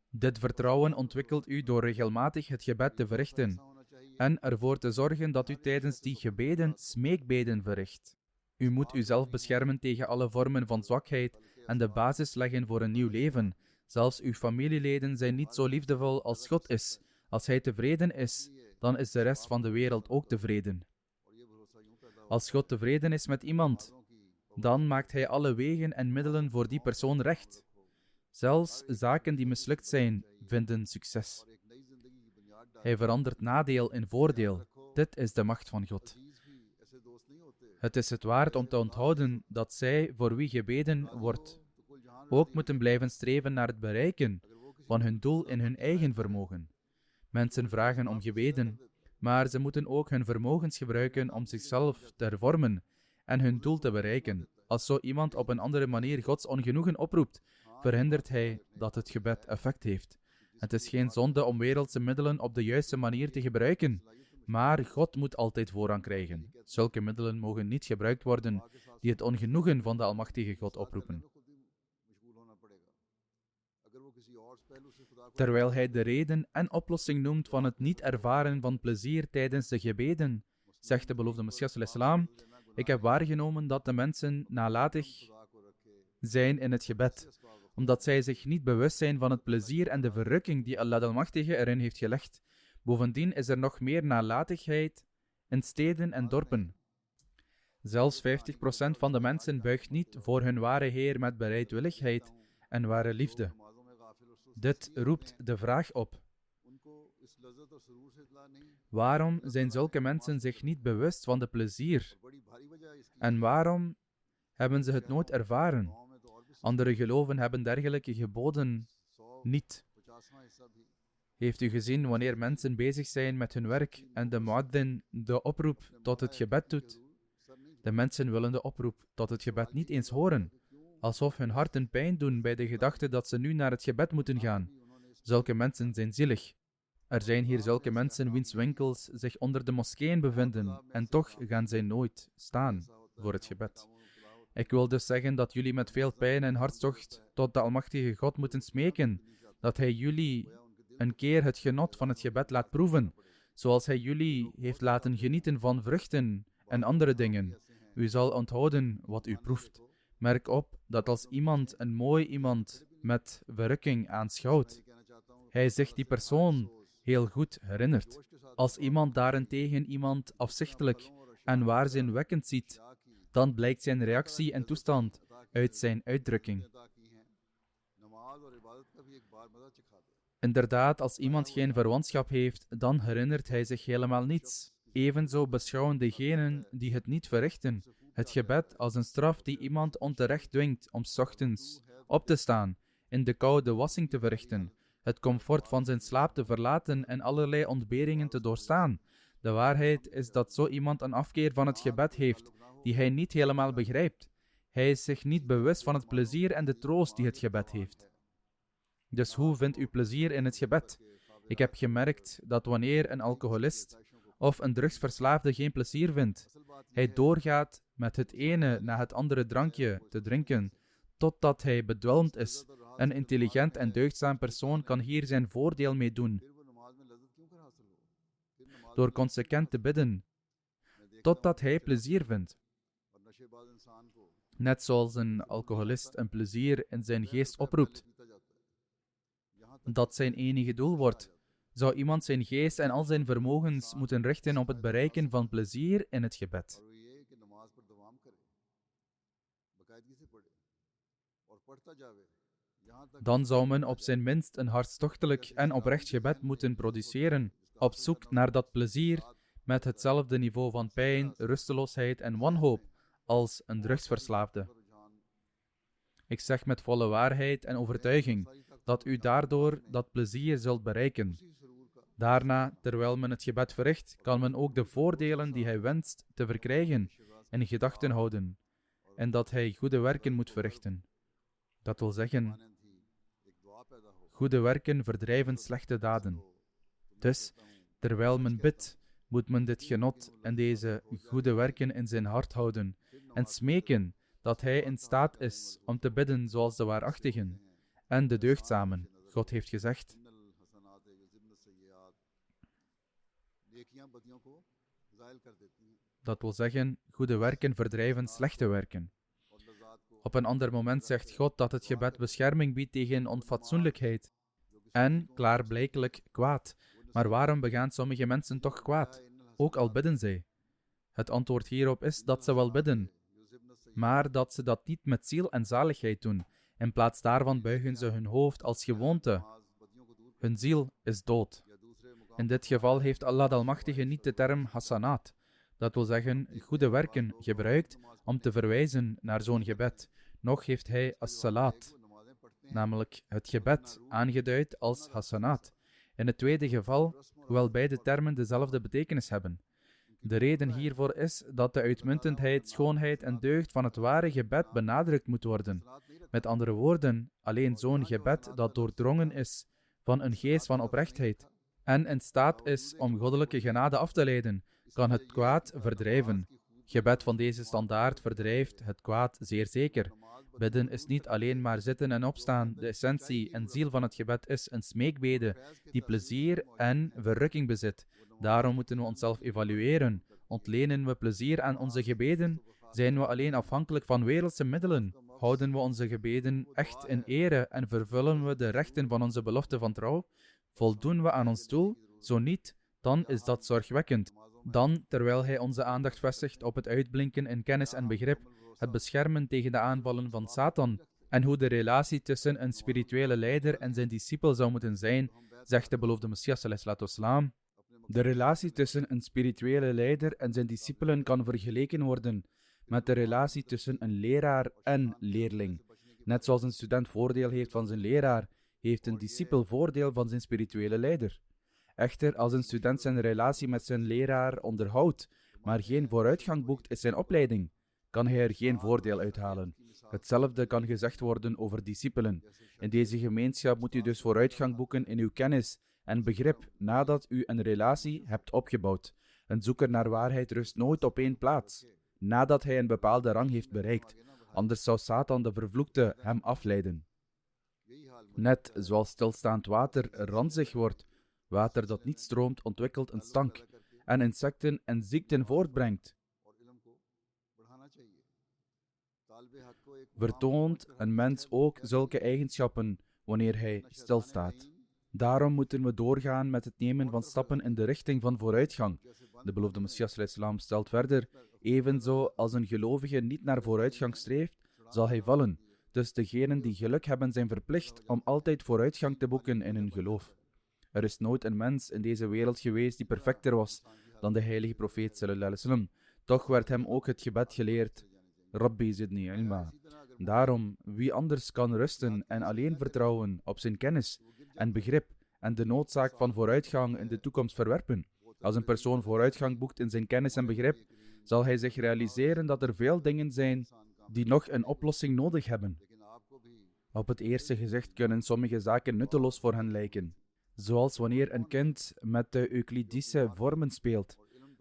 Dit vertrouwen ontwikkelt u door regelmatig het gebed te verrichten en ervoor te zorgen dat u tijdens die gebeden smeekbeden verricht. U moet uzelf beschermen tegen alle vormen van zwakheid en de basis leggen voor een nieuw leven. Zelfs uw familieleden zijn niet zo liefdevol als God is. Als Hij tevreden is, dan is de rest van de wereld ook tevreden. Als God tevreden is met iemand, dan maakt Hij alle wegen en middelen voor die persoon recht. Zelfs zaken die mislukt zijn, vinden succes. Hij verandert nadeel in voordeel. Dit is de macht van God. Het is het waard om te onthouden dat zij, voor wie gebeden wordt, ook moeten blijven streven naar het bereiken van hun doel in hun eigen vermogen. Mensen vragen om gebeden, maar ze moeten ook hun vermogens gebruiken om zichzelf te hervormen en hun doel te bereiken. Als zo iemand op een andere manier Gods ongenoegen oproept, verhindert hij dat het gebed effect heeft. Het is geen zonde om wereldse middelen op de juiste manier te gebruiken, maar God moet altijd voorrang krijgen. Zulke middelen mogen niet gebruikt worden die het ongenoegen van de Almachtige God oproepen. Terwijl hij de reden en oplossing noemt van het niet ervaren van plezier tijdens de gebeden, zegt de beloofde Messias sallallahu alaihi wasallam: ik heb waargenomen dat de mensen nalatig zijn in het gebed, omdat zij zich niet bewust zijn van het plezier en de verrukking die Allah de Almachtige erin heeft gelegd. Bovendien is er nog meer nalatigheid in steden en dorpen. Zelfs 50% van de mensen buigt niet voor hun ware Heer met bereidwilligheid en ware liefde. Dit roept de vraag op. उनको इस लज्जत और सुरूर से इत्ला नहीं। Waarom zijn zulke mensen zich niet bewust van de plezier? बड़ी भारी वजह इसकी En waarom hebben ze het nooit ervaren? गाँव में तो और भी Andere geloven hebben dergelijke geboden 100 niet. 50वां हिस्सा भी Heeft u gezien wanneer mensen bezig zijn met hun werk en de muaddin de oproep tot het gebed doet? Sir नहीं De mensen willen de oproep tot het gebed niet eens horen, alsof hun harten pijn doen bij de gedachte dat ze nu naar het gebed moeten gaan. Zulke mensen zijn zielig. Er zijn hier zulke mensen wiens winkels zich onder de moskeeën bevinden en toch gaan zij nooit staan voor het gebed. Ik wil dus zeggen dat jullie met veel pijn en hartstocht tot de Almachtige God moeten smeken, dat Hij jullie een keer het genot van het gebed laat proeven, zoals Hij jullie heeft laten genieten van vruchten en andere dingen. U zal onthouden wat u proeft. Merk op dat als iemand een mooi iemand met verrukking aanschouwt, hij zich die persoon heel goed herinnert. Als iemand daarentegen iemand afzichtelijk en waanzinwekkend ziet, dan blijkt zijn reactie en toestand uit zijn uitdrukking. नमाज और इबादत का भी एक बार मजा चखा दे। Inderdaad, als iemand geen verwantschap heeft, dan herinnert hij zich helemaal niets. Evenzo beschouwen degenen die het niet verrichten het gebed als een straf die iemand onterecht dwingt om 's ochtends op te staan, in de kou de wassing te verrichten, het comfort van zijn slaap te verlaten en allerlei ontberingen te doorstaan. De waarheid is dat zo iemand een afkeer van het gebed heeft, die hij niet helemaal begrijpt. Hij is zich niet bewust van het plezier en de troost die het gebed heeft. Dus hoe vindt u plezier in het gebed? Ik heb gemerkt dat wanneer een alcoholist of een drugsverslaafde geen plezier vindt, hij doorgaat met het ene na het andere drankje te drinken, totdat hij bedwelmd is. Een intelligent en deugdzaam persoon kan hier zijn voordeel mee doen, फिर वो नमाज में लज्जत क्यों कर हासिल हो? फिर नमाज door consequent te bidden, totdat hij plezier vindt. और नशेबाज इंसान को Net zoals een alcoholist een plezier in zijn geest oproept, पीता जाता है। यहाँ तक dat zijn enige doel wordt, zou iemand zijn geest en al zijn vermogens moeten richten op het bereiken van plezier in het gebed. और वो ये कि नमाज पर दवाम करे, बाकायदगी से पढ़े और पढ़ता जावे। यहाँ तक Dan zou men op zijn minst een hartstochtelijk en oprecht gebed moeten produceren, op zoek naar dat plezier met hetzelfde niveau van pijn, rusteloosheid en wanhoop als een drugsverslaafde. Ik zeg met volle waarheid en overtuiging dat u daardoor dat plezier zult bereiken. Daarna, terwijl men het gebed verricht, kan men ook de voordelen die hij wenst te verkrijgen in gedachten houden, en dat hij goede werken moet verrichten. Dat wil zeggen, goede werken verdrijven slechte daden. Dus, terwijl men bidt, moet men dit genot en deze goede werken in zijn hart houden en smeken dat hij in staat is om te bidden zoals de waarachtigen en de deugdzamen. God heeft gezegd, dat wil zeggen, goede werken verdrijven slechte werken. Op een ander moment zegt God dat het gebed bescherming biedt tegen onfatsoenlijkheid en klaarblijkelijk kwaad. Maar waarom begaan sommige mensen toch kwaad, ook al bidden zij? Het antwoord hierop is dat ze wel bidden, maar dat ze dat niet met ziel en zaligheid doen. In plaats daarvan buigen ze hun hoofd als gewoonte. Hun ziel is dood. In dit geval heeft Allah de Almachtige niet de term hasanat, dat wil zeggen goede werken, gebruikt om te verwijzen naar zo'n gebed. Nog heeft hij as-salat, namelijk het gebed, aangeduid als hasanat. In het tweede geval, hoewel beide termen dezelfde betekenis hebben. De reden hiervoor is dat de uitmuntendheid, schoonheid en deugd van het ware gebed benadrukt moet worden. Met andere woorden, alleen zo'n gebed dat doordrongen is van een geest van oprechtheid en in staat is om goddelijke genade af te leiden, kan het kwaad verdrijven. Gebed van deze standaard verdrijft het kwaad zeer zeker. Bidden is niet alleen maar zitten en opstaan. De essentie en ziel van het gebed is een smeekbede die plezier en verrukking bezit. Daarom moeten we onszelf evalueren. Ontlenen we plezier aan onze gebeden? Zijn we alleen afhankelijk van wereldse middelen? Houden we onze gebeden echt in ere en vervullen we de rechten van onze belofte van trouw? Voldoen we aan ons doel? Zo niet, dan is dat zorgwekkend. Dan, terwijl hij onze aandacht vestigt op het uitblinken in kennis en begrip, het beschermen tegen de aanvallen van Satan En hoe de relatie tussen een spirituele leider en zijn discipel zou moeten zijn, zegt de beloofde Messias ﷺ. De relatie tussen een spirituele leider en zijn discipelen kan vergeleken worden met de relatie tussen een leraar en leerling. Net zoals een student voordeel heeft van zijn leraar, heeft een discipel voordeel van zijn spirituele leider. Echter, als een student zijn relatie met zijn leraar onderhoudt, maar geen vooruitgang boekt in zijn opleiding, kan hij er geen voordeel uithalen. Hetzelfde kan gezegd worden over discipelen. In deze gemeenschap moet u dus vooruitgang boeken in uw kennis en begrip nadat u een relatie hebt opgebouwd. Een zoeker naar waarheid rust nooit op één plaats, nadat hij een bepaalde rang heeft bereikt. Anders zou Satan de vervloekte hem afleiden. Net zoals stilstaand water ranzig wordt, water dat niet stroomt ontwikkelt een stank en insecten en ziekten voortbrengt. Vertoont een mens ook zulke eigenschappen wanneer hij stilstaat. Daarom moeten we doorgaan met het nemen van stappen in de richting van vooruitgang. De beloofde Messias ﷺ stelt verder, evenzo als een gelovige niet naar vooruitgang streeft, zal hij vallen. Dus degenen die geluk hebben zijn verplicht om altijd vooruitgang te boeken in hun geloof. Er is nooit een mens in deze wereld geweest die perfecter was dan de heilige profeet ﷺ. Toch werd hem ook het gebed geleerd, Rabbi zidni ilma. Daarom, wie anders kan rusten en alleen vertrouwen op zijn kennis en begrip en de noodzaak van vooruitgang in de toekomst verwerpen. Als een persoon vooruitgang boekt in zijn kennis en begrip, zal hij zich realiseren dat er veel dingen zijn die nog een oplossing nodig hebben. Op het eerste gezicht kunnen sommige zaken nutteloos voor hen lijken, zoals wanneer een kind met de Euclidische vormen speelt.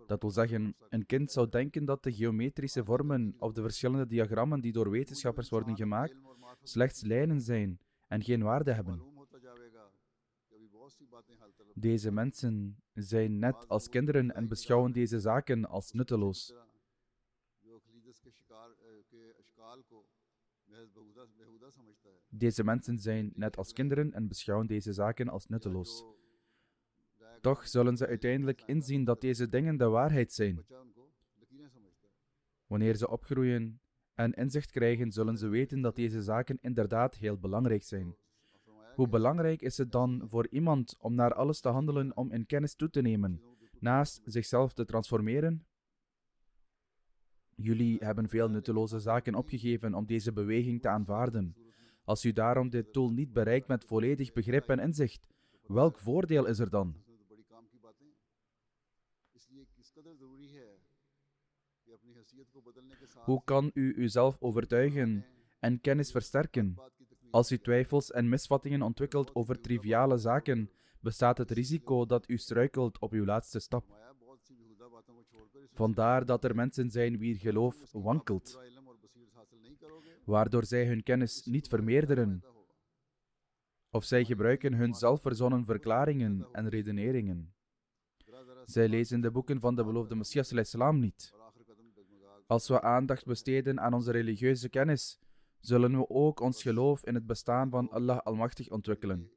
Dat wil zeggen, een kind zou denken dat de geometrische vormen of de verschillende diagrammen die door wetenschappers worden gemaakt, slechts lijnen zijn en geen waarde hebben. Deze mensen zijn net als kinderen en beschouwen deze zaken als nutteloos. Deze mensen zijn net als kinderen en beschouwen deze zaken als nutteloos. Toch zullen ze uiteindelijk inzien dat deze dingen de waarheid zijn. Wanneer ze opgroeien en inzicht krijgen, zullen ze weten dat deze zaken inderdaad heel belangrijk zijn. Hoe belangrijk is het dan voor iemand om naar alles te handelen om in kennis toe te nemen, naast zichzelf te transformeren? Jullie hebben veel nutteloze zaken opgegeven om deze beweging te aanvaarden. Als u daarom dit doel niet bereikt met volledig begrip en inzicht, welk voordeel is er dan? Hoe kan u uzelf overtuigen en kennis versterken? Als u twijfels en misvattingen ontwikkelt over triviale zaken, bestaat het risico dat u struikelt op uw laatste stap. Vandaar dat er mensen zijn wier geloof wankelt, waardoor zij hun kennis niet vermeerderen, of zij gebruiken hun zelfverzonnen verklaringen en redeneringen. Zij lezen de boeken van de beloofde Messias ﷺ niet. Als we aandacht besteden aan onze religieuze kennis, zullen we ook ons geloof in het bestaan van Allah Almachtig ontwikkelen.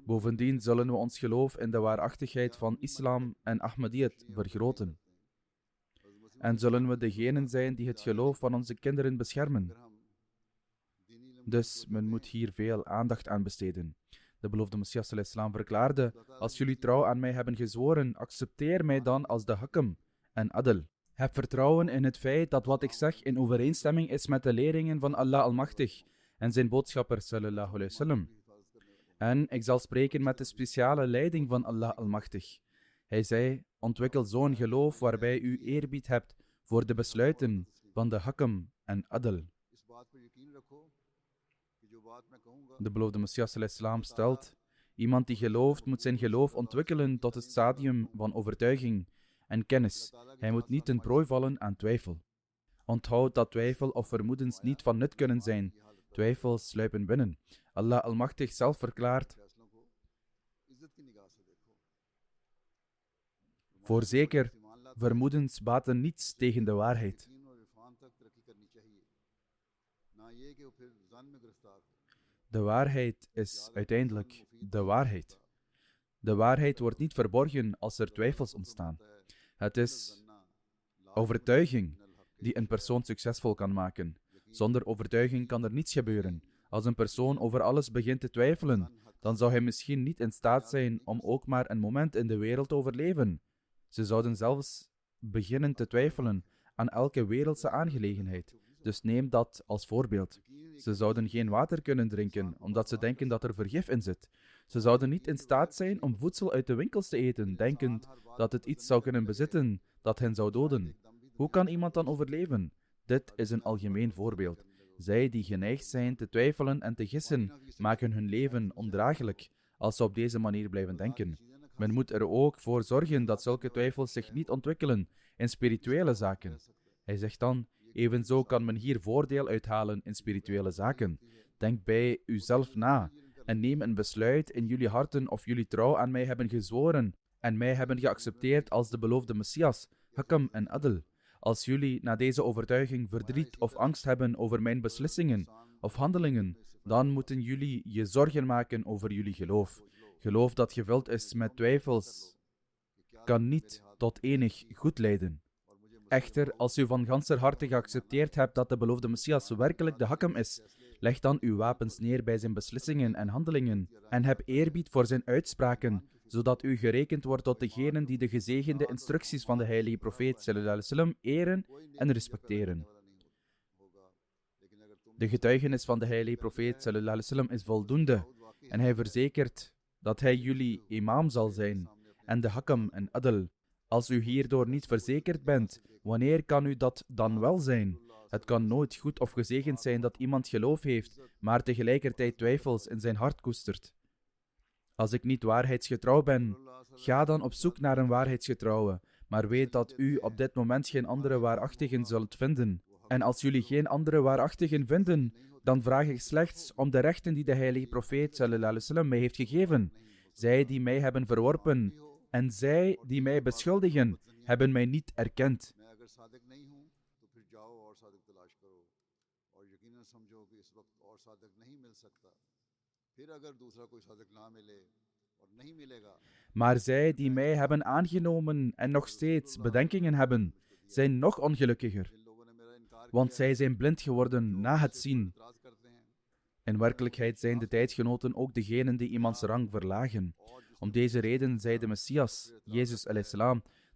Bovendien zullen we ons geloof in de waarachtigheid van islam en Ahmadiyyat vergroten. En zullen we degenen zijn die het geloof van onze kinderen beschermen. Dus men moet hier veel aandacht aan besteden. De beloofde Messias ﷺ verklaarde, als jullie trouw aan mij hebben gezworen, accepteer mij dan als de hakam en adel. Heb vertrouwen in het feit dat wat ik zeg in overeenstemming is met de leringen van Allah Almachtig en zijn boodschapper sallallahu alayhi wasallam. En ik zal spreken met de speciale leiding van Allah Almachtig. Hij zei, ontwikkel zo'n geloof waarbij u eerbied hebt voor de besluiten van de hakam en adel. De beloofde Messias ﷺ stelt, iemand die gelooft moet zijn geloof ontwikkelen tot het stadium van overtuiging en kennis. Hij moet niet ten prooi vallen aan twijfel. Onthoud dat twijfel of vermoedens niet van nut kunnen zijn. Twijfels sluipen binnen. Allah Almachtig zelf verklaart, voorzeker, vermoedens baten niets tegen de waarheid. De waarheid is uiteindelijk de waarheid. De waarheid wordt niet verborgen als er twijfels ontstaan. Het is overtuiging. die een persoon succesvol kan maken. Zonder overtuiging kan er niets gebeuren. Als een persoon over alles begint te twijfelen, dan zou hij misschien niet in staat zijn om ook maar een moment in de wereld te overleven. Ze zouden zelfs beginnen te twijfelen aan elke wereldse aangelegenheid. Dus neem dat als voorbeeld. Ze zouden geen water kunnen drinken, omdat ze denken dat er vergif in zit. Ze zouden niet in staat zijn om voedsel uit de winkels te eten, denkend dat het iets zou kunnen bezitten dat hen zou doden. Hoe kan iemand dan overleven? Dit is een algemeen voorbeeld. Zij die geneigd zijn te twijfelen en te gissen, maken hun leven ondraaglijk als ze op deze manier blijven denken. Men moet er ook voor zorgen dat zulke twijfels zich niet ontwikkelen in spirituele zaken. Hij zegt dan, evenzo kan men hier voordeel uithalen in spirituele zaken. Denk bij uzelf na en neem een besluit in jullie harten of jullie trouw aan mij hebben gezworen en mij hebben geaccepteerd als de beloofde Messias, Hakam en Adl. Als jullie na deze overtuiging verdriet of angst hebben over mijn beslissingen of handelingen, dan moeten jullie je zorgen maken over jullie geloof. Geloof dat gevuld is met twijfels kan niet tot enig goed leiden. Echter, als u van ganser harte geaccepteerd hebt dat de beloofde Messias werkelijk de Hakam is, leg dan uw wapens neer bij zijn beslissingen en handelingen en heb eerbied voor zijn uitspraken, zodat u gerekend wordt tot degenen die de gezegende instructies van de heilige profeet sallallahu alaihi wasallam eren en respecteren. De getuigenis van de heilige profeet sallallahu alaihi wasallam is voldoende en hij verzekert dat hij jullie imam zal zijn en de Hakam en Adl. Als u hierdoor niet verzekerd bent, wanneer kan u dat dan wel zijn? Het kan nooit goed of gezegend zijn dat iemand geloof heeft, maar tegelijkertijd twijfels in zijn hart koestert. Als ik niet waarheidsgetrouw ben, ga dan op zoek naar een waarheidsgetrouwe, maar weet dat u op dit moment geen andere waarachtigen zult vinden. En als jullie geen andere waarachtigen vinden, dan vraag ik slechts om de rechten die de heilige profeet sallallahu alaihi wasallam mij heeft gegeven. Zij die mij hebben verworpen en zij die mij beschuldigen, hebben mij niet erkend. Maar zij die mij hebben aangenomen en nog steeds bedenkingen hebben, zijn nog ongelukkiger, want zij zijn blind geworden na het zien. In werkelijkheid zijn de tijdgenoten ook degenen die iemands rang verlagen. Om deze reden zei de Messias, Jezus a.s.,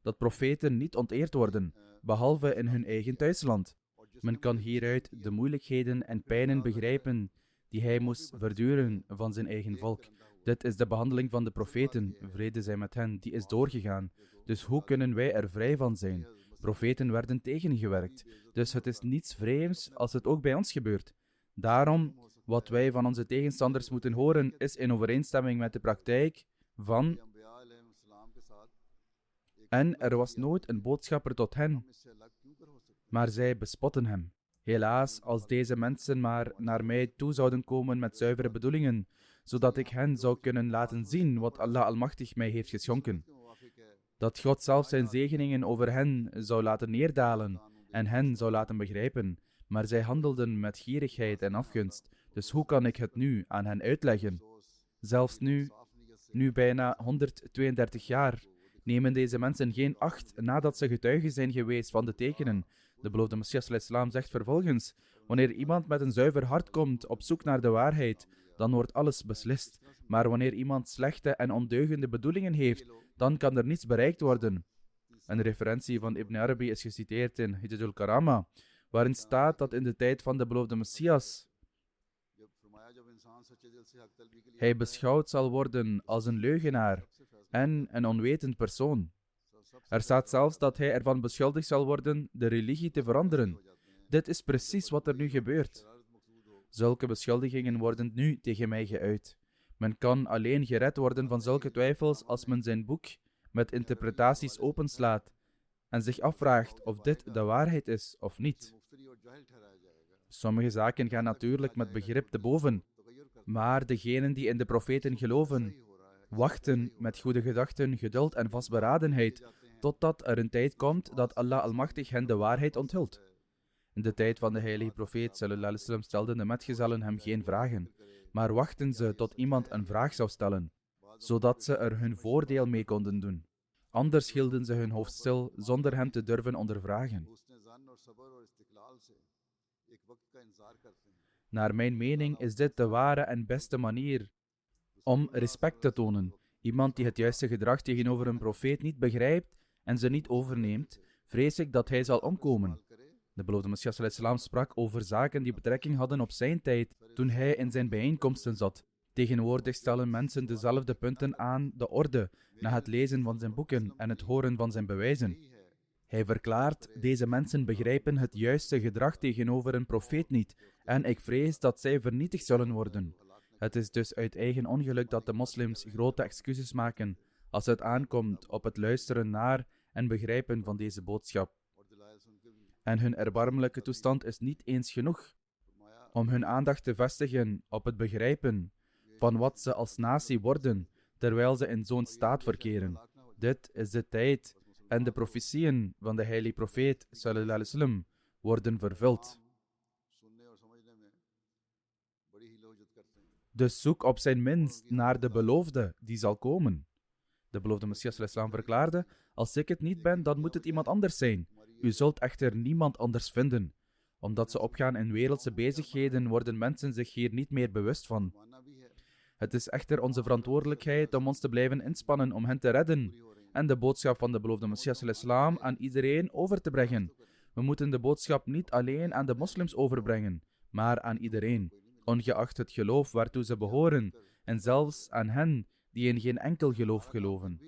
dat profeten niet onteerd worden, behalve in hun eigen thuisland. Men kan hieruit de moeilijkheden en pijnen begrijpen die hij moest verduren van zijn eigen volk. Dit is de behandeling van de profeten, vrede zij met hen, die is doorgegaan. Dus hoe kunnen wij er vrij van zijn? Profeten werden tegengewerkt, dus het is niets vreemds als het ook bij ons gebeurt. Daarom, wat wij van onze tegenstanders moeten horen, is in overeenstemming met de praktijk van en er was nooit een boodschapper tot hen, maar zij bespotten hem. Helaas, als deze mensen maar naar mij toe zouden komen met zuivere bedoelingen, zodat ik hen zou kunnen laten zien wat Allah Almachtig mij heeft geschonken. Dat God zelf zijn zegeningen over hen zou laten neerdalen en hen zou laten begrijpen, maar zij handelden met gierigheid en afgunst. Dus hoe kan ik het nu aan hen uitleggen? Zelfs nu bijna 132 jaar, nemen deze mensen geen acht nadat ze getuigen zijn geweest van de tekenen. De beloofde Messias al-Islam zegt vervolgens, wanneer iemand met een zuiver hart komt op zoek naar de waarheid, dan wordt alles beslist. Maar wanneer iemand slechte en ondeugende bedoelingen heeft, dan kan er niets bereikt worden. Een referentie van Ibn Arabi is geciteerd in Hijjajul Karama, waarin staat dat in de tijd van de beloofde Messias hij beschouwd zal worden als een leugenaar en een onwetend persoon. Er staat zelfs dat hij ervan beschuldigd zal worden de religie te veranderen. Dit is precies wat er nu gebeurt. Zulke beschuldigingen worden nu tegen mij geuit. Men kan alleen gered worden van zulke twijfels als men zijn boek met interpretaties openslaat en zich afvraagt of dit de waarheid is of niet. Sommige zaken gaan natuurlijk met begrip te boven, maar degenen die in de profeten geloven, wachten met goede gedachten, geduld en vastberadenheid, totdat er een tijd komt dat Allah Almachtig hen de waarheid onthult. In de tijd van de heilige profeet sallallahu alaihi wasallam stelden de metgezellen hem geen vragen, maar wachten ze tot iemand een vraag zou stellen, zodat ze er hun voordeel mee konden doen. Anders hielden ze hun hoofd stil, zonder hem te durven ondervragen. और सब्र और इस्तिकलाल से एक वक्त का इंतजार करते हैं। Naar mijn mening is dit de ware en beste manier om respect te tonen. Iemand die het juiste gedrag tegenover een profeet niet begrijpt en ze niet overneemt, vrees ik dat hij zal omkomen. De beloofde Messias ﷺ sprak over zaken die betrekking hadden op zijn tijd, toen hij in zijn bijeenkomsten zat. Tegenwoordig stellen mensen dezelfde punten aan de orde, na het lezen van zijn boeken en het horen van zijn bewijzen. Hij verklaart, deze mensen begrijpen het juiste gedrag tegenover een profeet niet, en ik vrees dat zij vernietigd zullen worden. Het is dus uit eigen ongeluk dat de moslims grote excuses maken als het aankomt op het luisteren naar en begrijpen van deze boodschap. En hun erbarmelijke toestand is niet eens genoeg om hun aandacht te vestigen op het begrijpen van wat ze als natie worden, terwijl ze in zo'n staat verkeren. Dit is de tijd en de profetieën van de heilige profeet sallallahu alaihi wasallam worden vervuld. Dus zoek op zijn minst naar de beloofde die zal komen. De beloofde Messias sallallahu alaihi wasallam verklaarde, als ik het niet ben, dan moet het iemand anders zijn. U zult echter niemand anders vinden. Omdat ze opgaan in wereldse bezigheden, worden mensen zich hier niet meer bewust van. Het is echter onze verantwoordelijkheid om ons te blijven inspannen om hen te redden en de boodschap van de beloofde Messias sallallahu alaihi wasallam aan iedereen over te brengen. We moeten de boodschap niet alleen aan de moslims overbrengen, maar aan iedereen, ongeacht het geloof waartoe ze behoren, en zelfs aan hen die in geen enkel geloof geloven.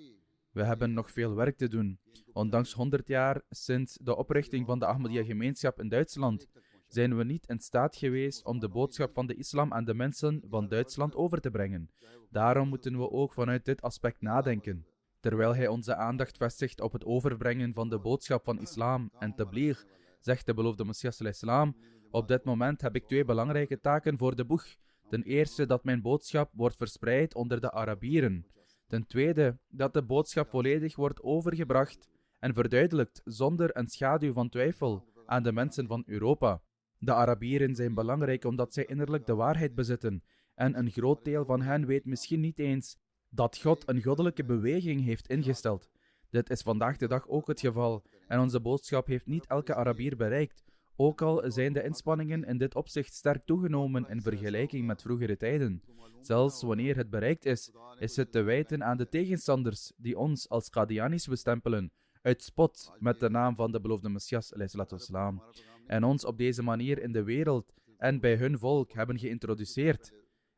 We hebben nog veel werk te doen. Ondanks 100 jaar sinds de oprichting van de Ahmadiyya-gemeenschap in Duitsland, zijn we niet in staat geweest om de boodschap van de islam aan de mensen van Duitsland over te brengen. Daarom moeten we ook vanuit dit aspect nadenken. Terwijl hij onze aandacht vestigt op het overbrengen van de boodschap van islam en tabligh, zegt de beloofde Messias sallallahu alaihi wasallam, op dit moment heb ik 2 belangrijke taken voor de boeg. Ten eerste dat mijn boodschap wordt verspreid onder de Arabieren. Ten tweede dat de boodschap volledig wordt overgebracht en verduidelijkt zonder een schaduw van twijfel aan de mensen van Europa. De Arabieren zijn belangrijk omdat zij innerlijk de waarheid bezitten en een groot deel van hen weet misschien niet eens dat God een goddelijke beweging heeft ingesteld. Dit is vandaag de dag ook het geval en onze boodschap heeft niet elke Arabier bereikt, ook al zijn de inspanningen in dit opzicht sterk toegenomen in vergelijking met vroegere tijden. Zelfs wanneer het bereikt is het te wijten aan de tegenstanders die ons als Qadianis bestempelen, uit spot met de naam van de beloofde Messias ﷺ, en ons op deze manier in de wereld en bij hun volk hebben geïntroduceerd,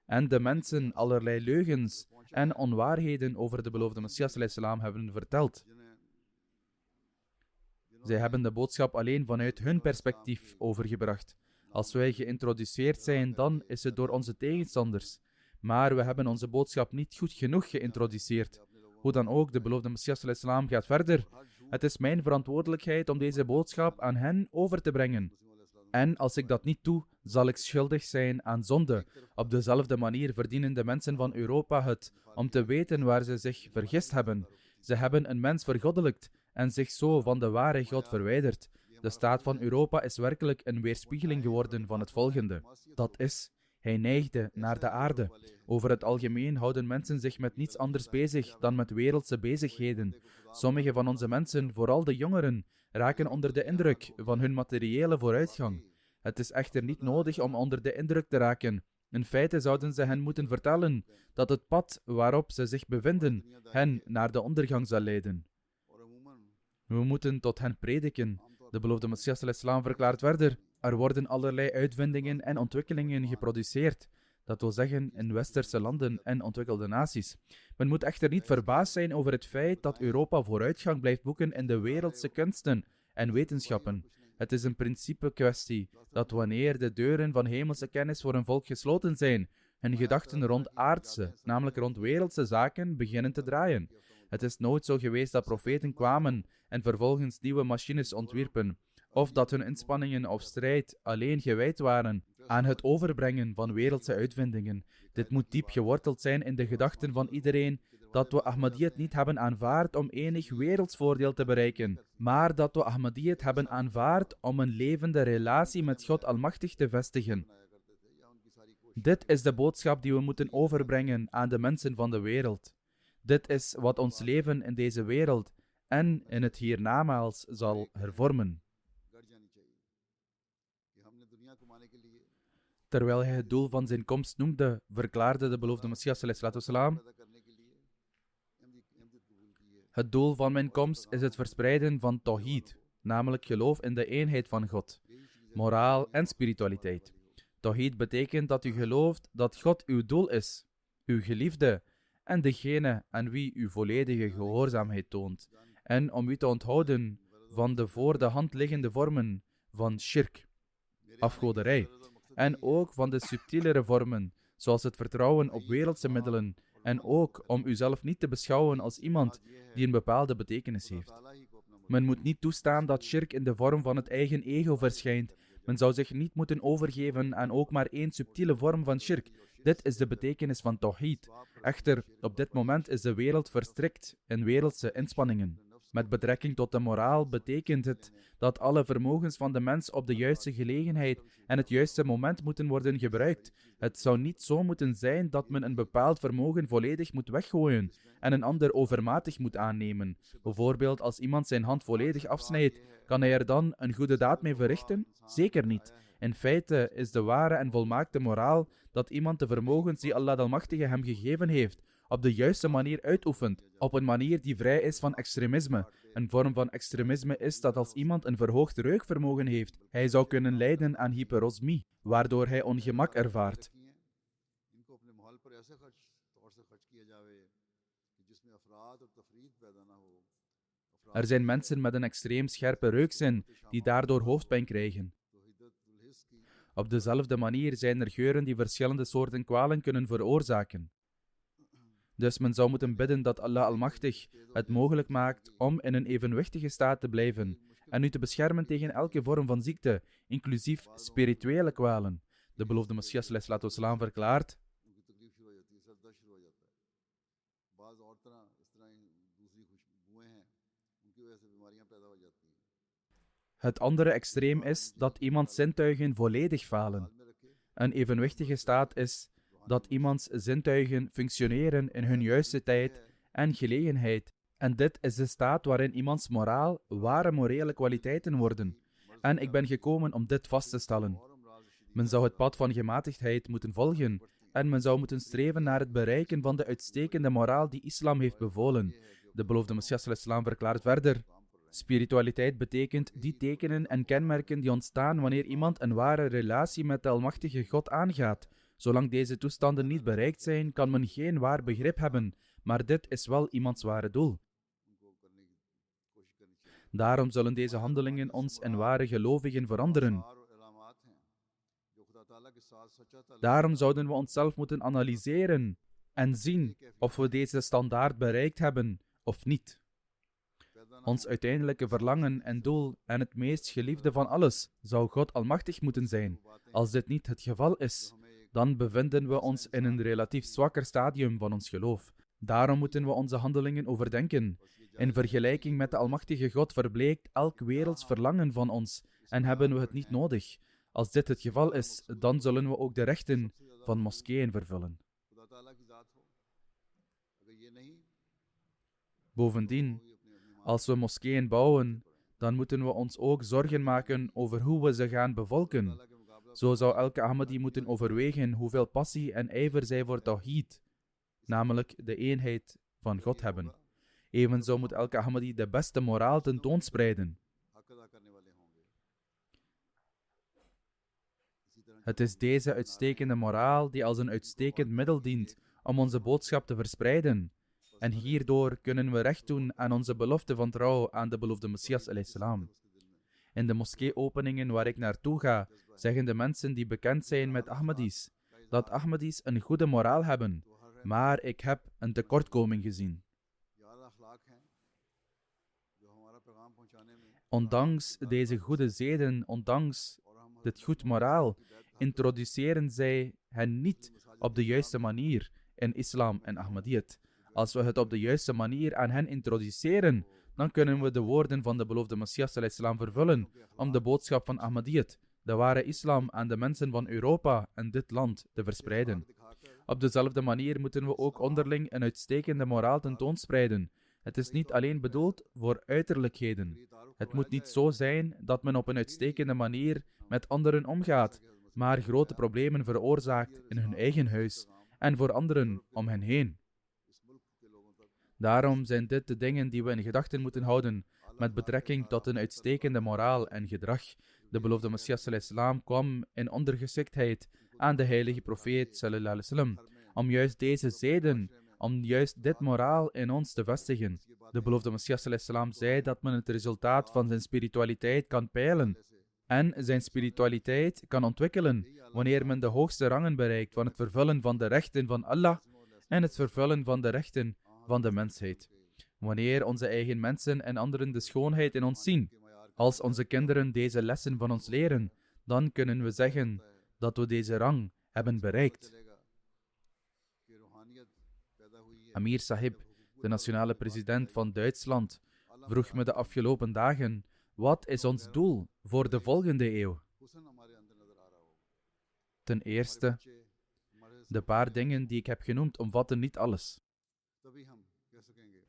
en de mensen allerlei leugens en onwaarheden over de beloofde Messias ﷺ hebben verteld. Zij hebben de boodschap alleen vanuit hun perspectief overgebracht. Als wij geïntroduceerd zijn, dan is het door onze tegenstanders. Maar we hebben onze boodschap niet goed genoeg geïntroduceerd. Hoe dan ook, de beloofde Messias ﷺ gaat verder. Het is mijn verantwoordelijkheid om deze boodschap aan hen over te brengen. En als ik dat niet doe, zal ik schuldig zijn aan zonde. Op dezelfde manier verdienen de mensen van Europa het om te weten waar ze zich vergist hebben. Ze hebben een mens vergoddelijkt en zich zo van de ware God verwijderd. De staat van Europa is werkelijk een weerspiegeling geworden van het volgende. Dat is, hij neigde naar de aarde. Over het algemeen houden mensen zich met niets anders bezig dan met wereldse bezigheden. Sommige van onze mensen, vooral de jongeren, raken onder de indruk van hun materiële vooruitgang. Het is echter niet nodig om onder de indruk te raken. In feite zouden ze hen moeten vertellen dat het pad waarop ze zich bevinden hen naar de ondergang zal leiden. We moeten tot hen prediken. De beloofde Messias ﷺ verklaart verder: er worden allerlei uitvindingen en ontwikkelingen geproduceerd. Dat wil zeggen in westerse landen en ontwikkelde naties. Men moet echter niet verbaasd zijn over het feit dat Europa vooruitgang blijft boeken in de wereldse kunsten en wetenschappen. Het is een principe-kwestie dat wanneer de deuren van hemelse kennis voor een volk gesloten zijn, hun gedachten rond aardse, namelijk rond wereldse zaken, beginnen te draaien. Het is nooit zo geweest dat profeten kwamen en vervolgens nieuwe machines ontwierpen, of dat hun inspanningen of strijd alleen gewijd waren aan het overbrengen van wereldse uitvindingen. Dit moet diep geworteld zijn in de gedachten van iedereen, dat we Ahmadiyyat niet hebben aanvaard om enig werelds voordeel te bereiken, maar dat we Ahmadiyyat hebben aanvaard om een levende relatie met God Almachtig te vestigen. Dit is de boodschap die we moeten overbrengen aan de mensen van de wereld. Dit is wat ons leven in deze wereld en in het hiernamaals zal hervormen. Terwijl hij het doel van zijn komst noemde, verklaarde de beloofde Messias ﷺ: het doel van mijn komst is het verspreiden van tawhid, namelijk geloof in de eenheid van God, moraal en spiritualiteit. Tawhid betekent dat u gelooft dat God uw doel is, uw geliefde en degene aan wie u volledige gehoorzaamheid toont, en om u te onthouden van de voor de hand liggende vormen van shirk, afgoderij, en ook van de subtielere vormen, zoals het vertrouwen op wereldse middelen, en ook om uzelf niet te beschouwen als iemand die een bepaalde betekenis heeft. Men moet niet toestaan dat shirk in de vorm van het eigen ego verschijnt. Men zou zich niet moeten overgeven aan ook maar één subtiele vorm van shirk. Dit is de betekenis van tawhid. Echter, op dit moment is de wereld verstrikt in wereldse inspanningen. Met betrekking tot de moraal betekent het dat alle vermogens van de mens op de juiste gelegenheid en het juiste moment moeten worden gebruikt. Het zou niet zo moeten zijn dat men een bepaald vermogen volledig moet weggooien en een ander overmatig moet aannemen. Bijvoorbeeld, als iemand zijn hand volledig afsnijdt, kan hij er dan een goede daad mee verrichten? Zeker niet. In feite is de ware en volmaakte moraal dat iemand de vermogens die Allah de Almachtige hem gegeven heeft, op de juiste manier uitoefent, op een manier die vrij is van extremisme. Een vorm van extremisme is dat als iemand een verhoogd reukvermogen heeft, hij zou kunnen lijden aan hyperosmie, waardoor hij ongemak ervaart. Er zijn mensen met een extreem scherpe reukzin die daardoor hoofdpijn krijgen. Op dezelfde manier zijn er geuren die verschillende soorten kwalen kunnen veroorzaken. Dus men zou moeten bidden dat Allah Almachtig het mogelijk maakt om in een evenwichtige staat te blijven en u te beschermen tegen elke vorm van ziekte, inclusief spirituele kwalen. De beloofde Messias ﷺ verklaart: het andere extreem is dat iemands zintuigen volledig falen. Een evenwichtige staat is dat iemands zintuigen functioneren in hun juiste tijd en gelegenheid. En dit is de staat waarin iemands moraal ware morele kwaliteiten worden. En ik ben gekomen om dit vast te stellen. Men zou het pad van gematigdheid moeten volgen en men zou moeten streven naar het bereiken van de uitstekende moraal die islam heeft bevolen. De beloofde Messias ﷺ verklaart verder: spiritualiteit betekent die tekenen en kenmerken die ontstaan wanneer iemand een ware relatie met de Almachtige God aangaat. Zolang deze toestanden niet bereikt zijn, kan men geen waar begrip hebben, maar dit is wel iemands ware doel. Daarom zullen deze handelingen ons in ware gelovigen veranderen. Daarom zouden we onszelf moeten analyseren en zien of we deze standaard bereikt hebben of niet. Ons uiteindelijke verlangen en doel en het meest geliefde van alles zou God Almachtig moeten zijn. Als dit niet het geval is, dan bevinden we ons in een relatief zwakker stadium van ons geloof. Daarom moeten we onze handelingen overdenken. In vergelijking met de Almachtige God verbleekt elk werelds verlangen van ons en hebben we het niet nodig. Als dit het geval is, dan zullen we ook de rechten van moskeeën vervullen. Bovendien, als we moskeeën bouwen, dan moeten we ons ook zorgen maken over hoe we ze gaan bevolken. Zo zou elke Ahmadi moeten overwegen hoeveel passie en ijver zij voor tawhid, namelijk de eenheid van God, hebben. Evenzo moet elke Ahmadi de beste moraal tentoonspreiden. Het is deze uitstekende moraal die als een uitstekend middel dient om onze boodschap te verspreiden. En hierdoor kunnen we recht doen aan onze belofte van trouw aan de beloofde Messias ﷺ. In de moskee-openingen waar ik naartoe ga, zeggen de mensen die bekend zijn met Ahmadis, dat Ahmadis een goede moraal hebben, maar ik heb een tekortkoming gezien. Ondanks deze goede zeden, ondanks dit goed moraal, introduceren zij hen niet op de juiste manier in islam en Ahmadiyyat. Als we het op de juiste manier aan hen introduceren, dan kunnen we de woorden van de beloofde Messias ﷺ vervullen om de boodschap van Ahmadiyyat, de ware islam, aan de mensen van Europa en dit land te verspreiden. Op dezelfde manier moeten we ook onderling een uitstekende moraal tentoonspreiden. Het is niet alleen bedoeld voor uiterlijkheden. Het moet niet zo zijn dat men op een uitstekende manier met anderen omgaat. maar grote problemen veroorzaakt in hun eigen huis en voor anderen om hen heen. Daarom zijn dit de dingen die we in gedachten moeten houden met betrekking tot een uitstekende moraal en gedrag. De beloofde Messias sallam kwam in ondergeschiktheid aan de heilige profeet sallallahu alaihi wasallam, om juist deze zeden, om juist dit moraal in ons te vestigen. De beloofde Messias sallam zei dat men het resultaat van zijn spiritualiteit kan peilen en zijn spiritualiteit kan ontwikkelen wanneer men de hoogste rangen bereikt van het vervullen van de rechten van Allah en het vervullen van de rechten van de mensheid. Wanneer onze eigen mensen en anderen de schoonheid in ons zien, als onze kinderen deze lessen van ons leren, dan kunnen we zeggen dat we deze rang hebben bereikt. Amir Sahib, de nationale president van Duitsland, vroeg me de afgelopen dagen: wat is ons doel voor de volgende eeuw? Ten eerste, de paar dingen die ik heb genoemd omvatten niet alles.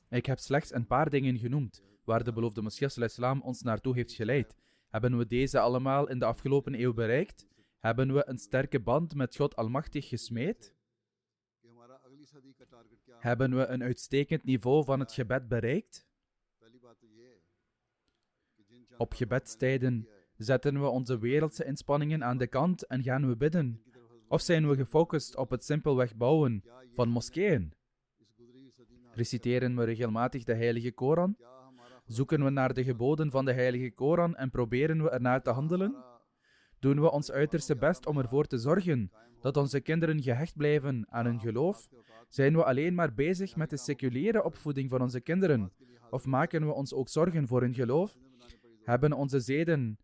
Ik heb slechts een paar dingen genoemd waar de beloofde Messias sallam ons naartoe heeft geleid. Hebben we deze allemaal in de afgelopen eeuw bereikt? Hebben we een sterke band met God Almachtig gesmeed? Hebben we een uitstekend niveau van het gebed bereikt? Op gebedstijden zetten we onze wereldse inspanningen aan de kant en gaan we bidden? Of zijn we gefocust op het simpelweg bouwen van moskeeën? Reciteren we regelmatig de Heilige Koran? Zoeken we naar de geboden van de Heilige Koran en proberen we ernaar te handelen? Doen we ons uiterste best om ervoor te zorgen dat onze kinderen gehecht blijven aan hun geloof? Zijn we alleen maar bezig met de seculiere opvoeding van onze kinderen? Of maken we ons ook zorgen voor hun geloof? Hebben onze zeden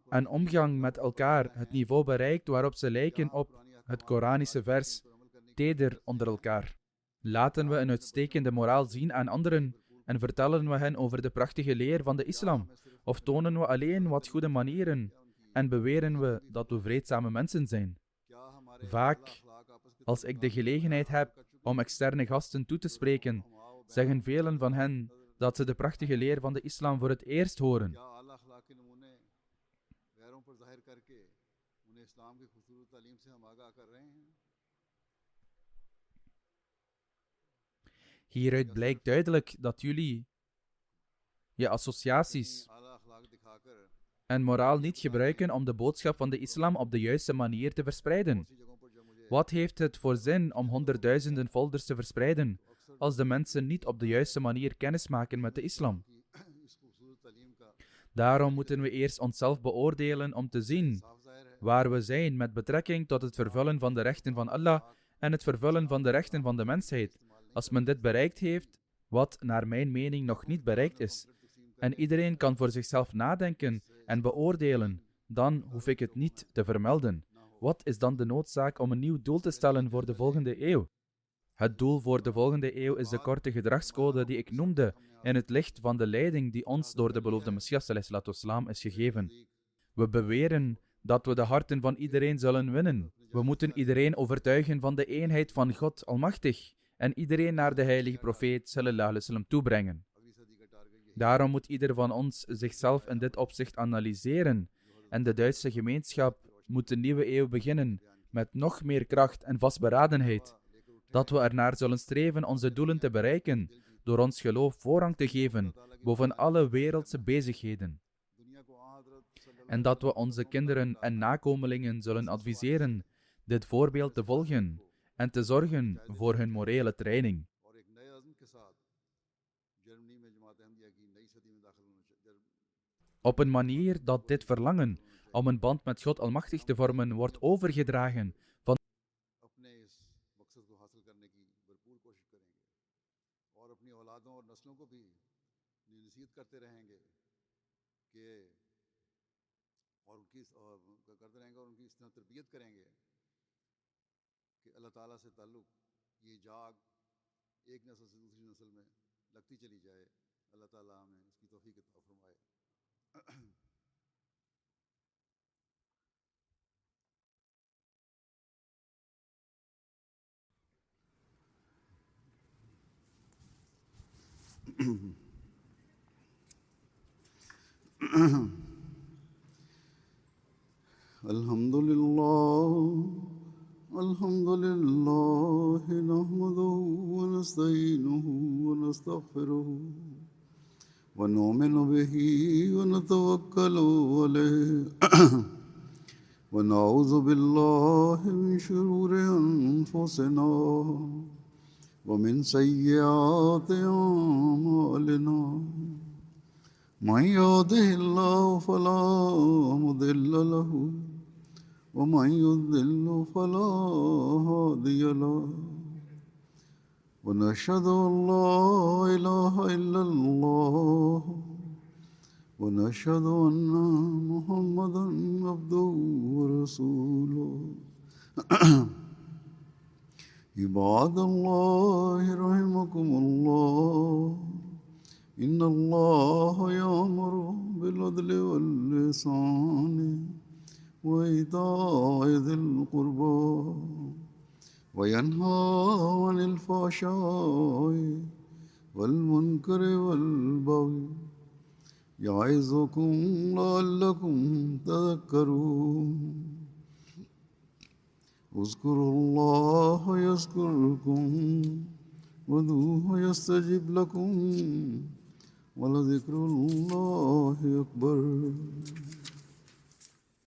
en omgang met elkaar het niveau bereikt waarop ze lijken op het Koranische vers teder onder elkaar? Laten we een uitstekende moraal zien aan anderen en vertellen we hen over de prachtige leer van de islam? Of tonen we alleen wat goede manieren en beweren we dat we vreedzame mensen zijn? Vaak, als ik de gelegenheid heb om externe gasten toe te spreken, zeggen velen van hen dat ze de prachtige leer van de islam voor het eerst horen. Hieruit blijkt duidelijk dat jullie je associaties en moraal niet gebruiken om de boodschap van de islam op de juiste manier te verspreiden. Wat heeft het voor zin om honderdduizenden folders te verspreiden als de mensen niet op de juiste manier kennis maken met de islam? Daarom moeten we eerst onszelf beoordelen om te zien waar we zijn met betrekking tot het vervullen van de rechten van Allah en het vervullen van de rechten van de mensheid. Als men dit bereikt heeft, wat naar mijn mening nog niet bereikt is, en iedereen kan voor zichzelf nadenken en beoordelen, dan hoef ik het niet te vermelden. Wat is dan de noodzaak om een nieuw doel te stellen voor de volgende eeuw? Het doel voor de volgende eeuw is de korte gedragscode die ik noemde in het licht van de leiding die ons door de beloofde Messias sallam is gegeven. We beweren dat we de harten van iedereen zullen winnen. We moeten iedereen overtuigen van de eenheid van God Almachtig en iedereen naar de heilige profeet sallallahu alaihi wasallam toebrengen. Daarom moet ieder van ons zichzelf in dit opzicht analyseren en de Duitse gemeenschap moet de nieuwe eeuw beginnen met nog meer kracht en vastberadenheid, dat we ernaar zullen streven onze doelen te bereiken door ons geloof voorrang te geven boven alle wereldse bezigheden. En dat we onze kinderen en nakomelingen zullen adviseren dit voorbeeld te volgen en te zorgen voor hun morele training. Op een manier dat dit verlangen om een band met God Almachtig te vormen wordt overgedragen van अल्लाह ताला से ताल्लुक ये जाग एक नस्ल से दूसरी नस्ल में लगती चली जाए। अल्लाह ताला हमें इसकी तौफीक अता फरमाए। الحمد لله نحمده ونستعينه ونستغفره ونؤمن به ونتوكل عليه ونعوذ بالله من شرور أنفسنا ومن سيئات أعمالنا من يهده الله فلا مضل له ومن يضلل فلا هادي له ونشهد أن لا إله إلا الله ونشهد أن محمدا عبده ورسوله عباد الله رحمكم الله إن الله يأمر بالعدل والإحسان وإيتاء ذي القربى وينهى عن الفحشاء والمنكر والبغي يعظكم لعلكم تذكرون اذكروا الله يذكركم وادعوه يستجب لكم ولذكر الله أكبر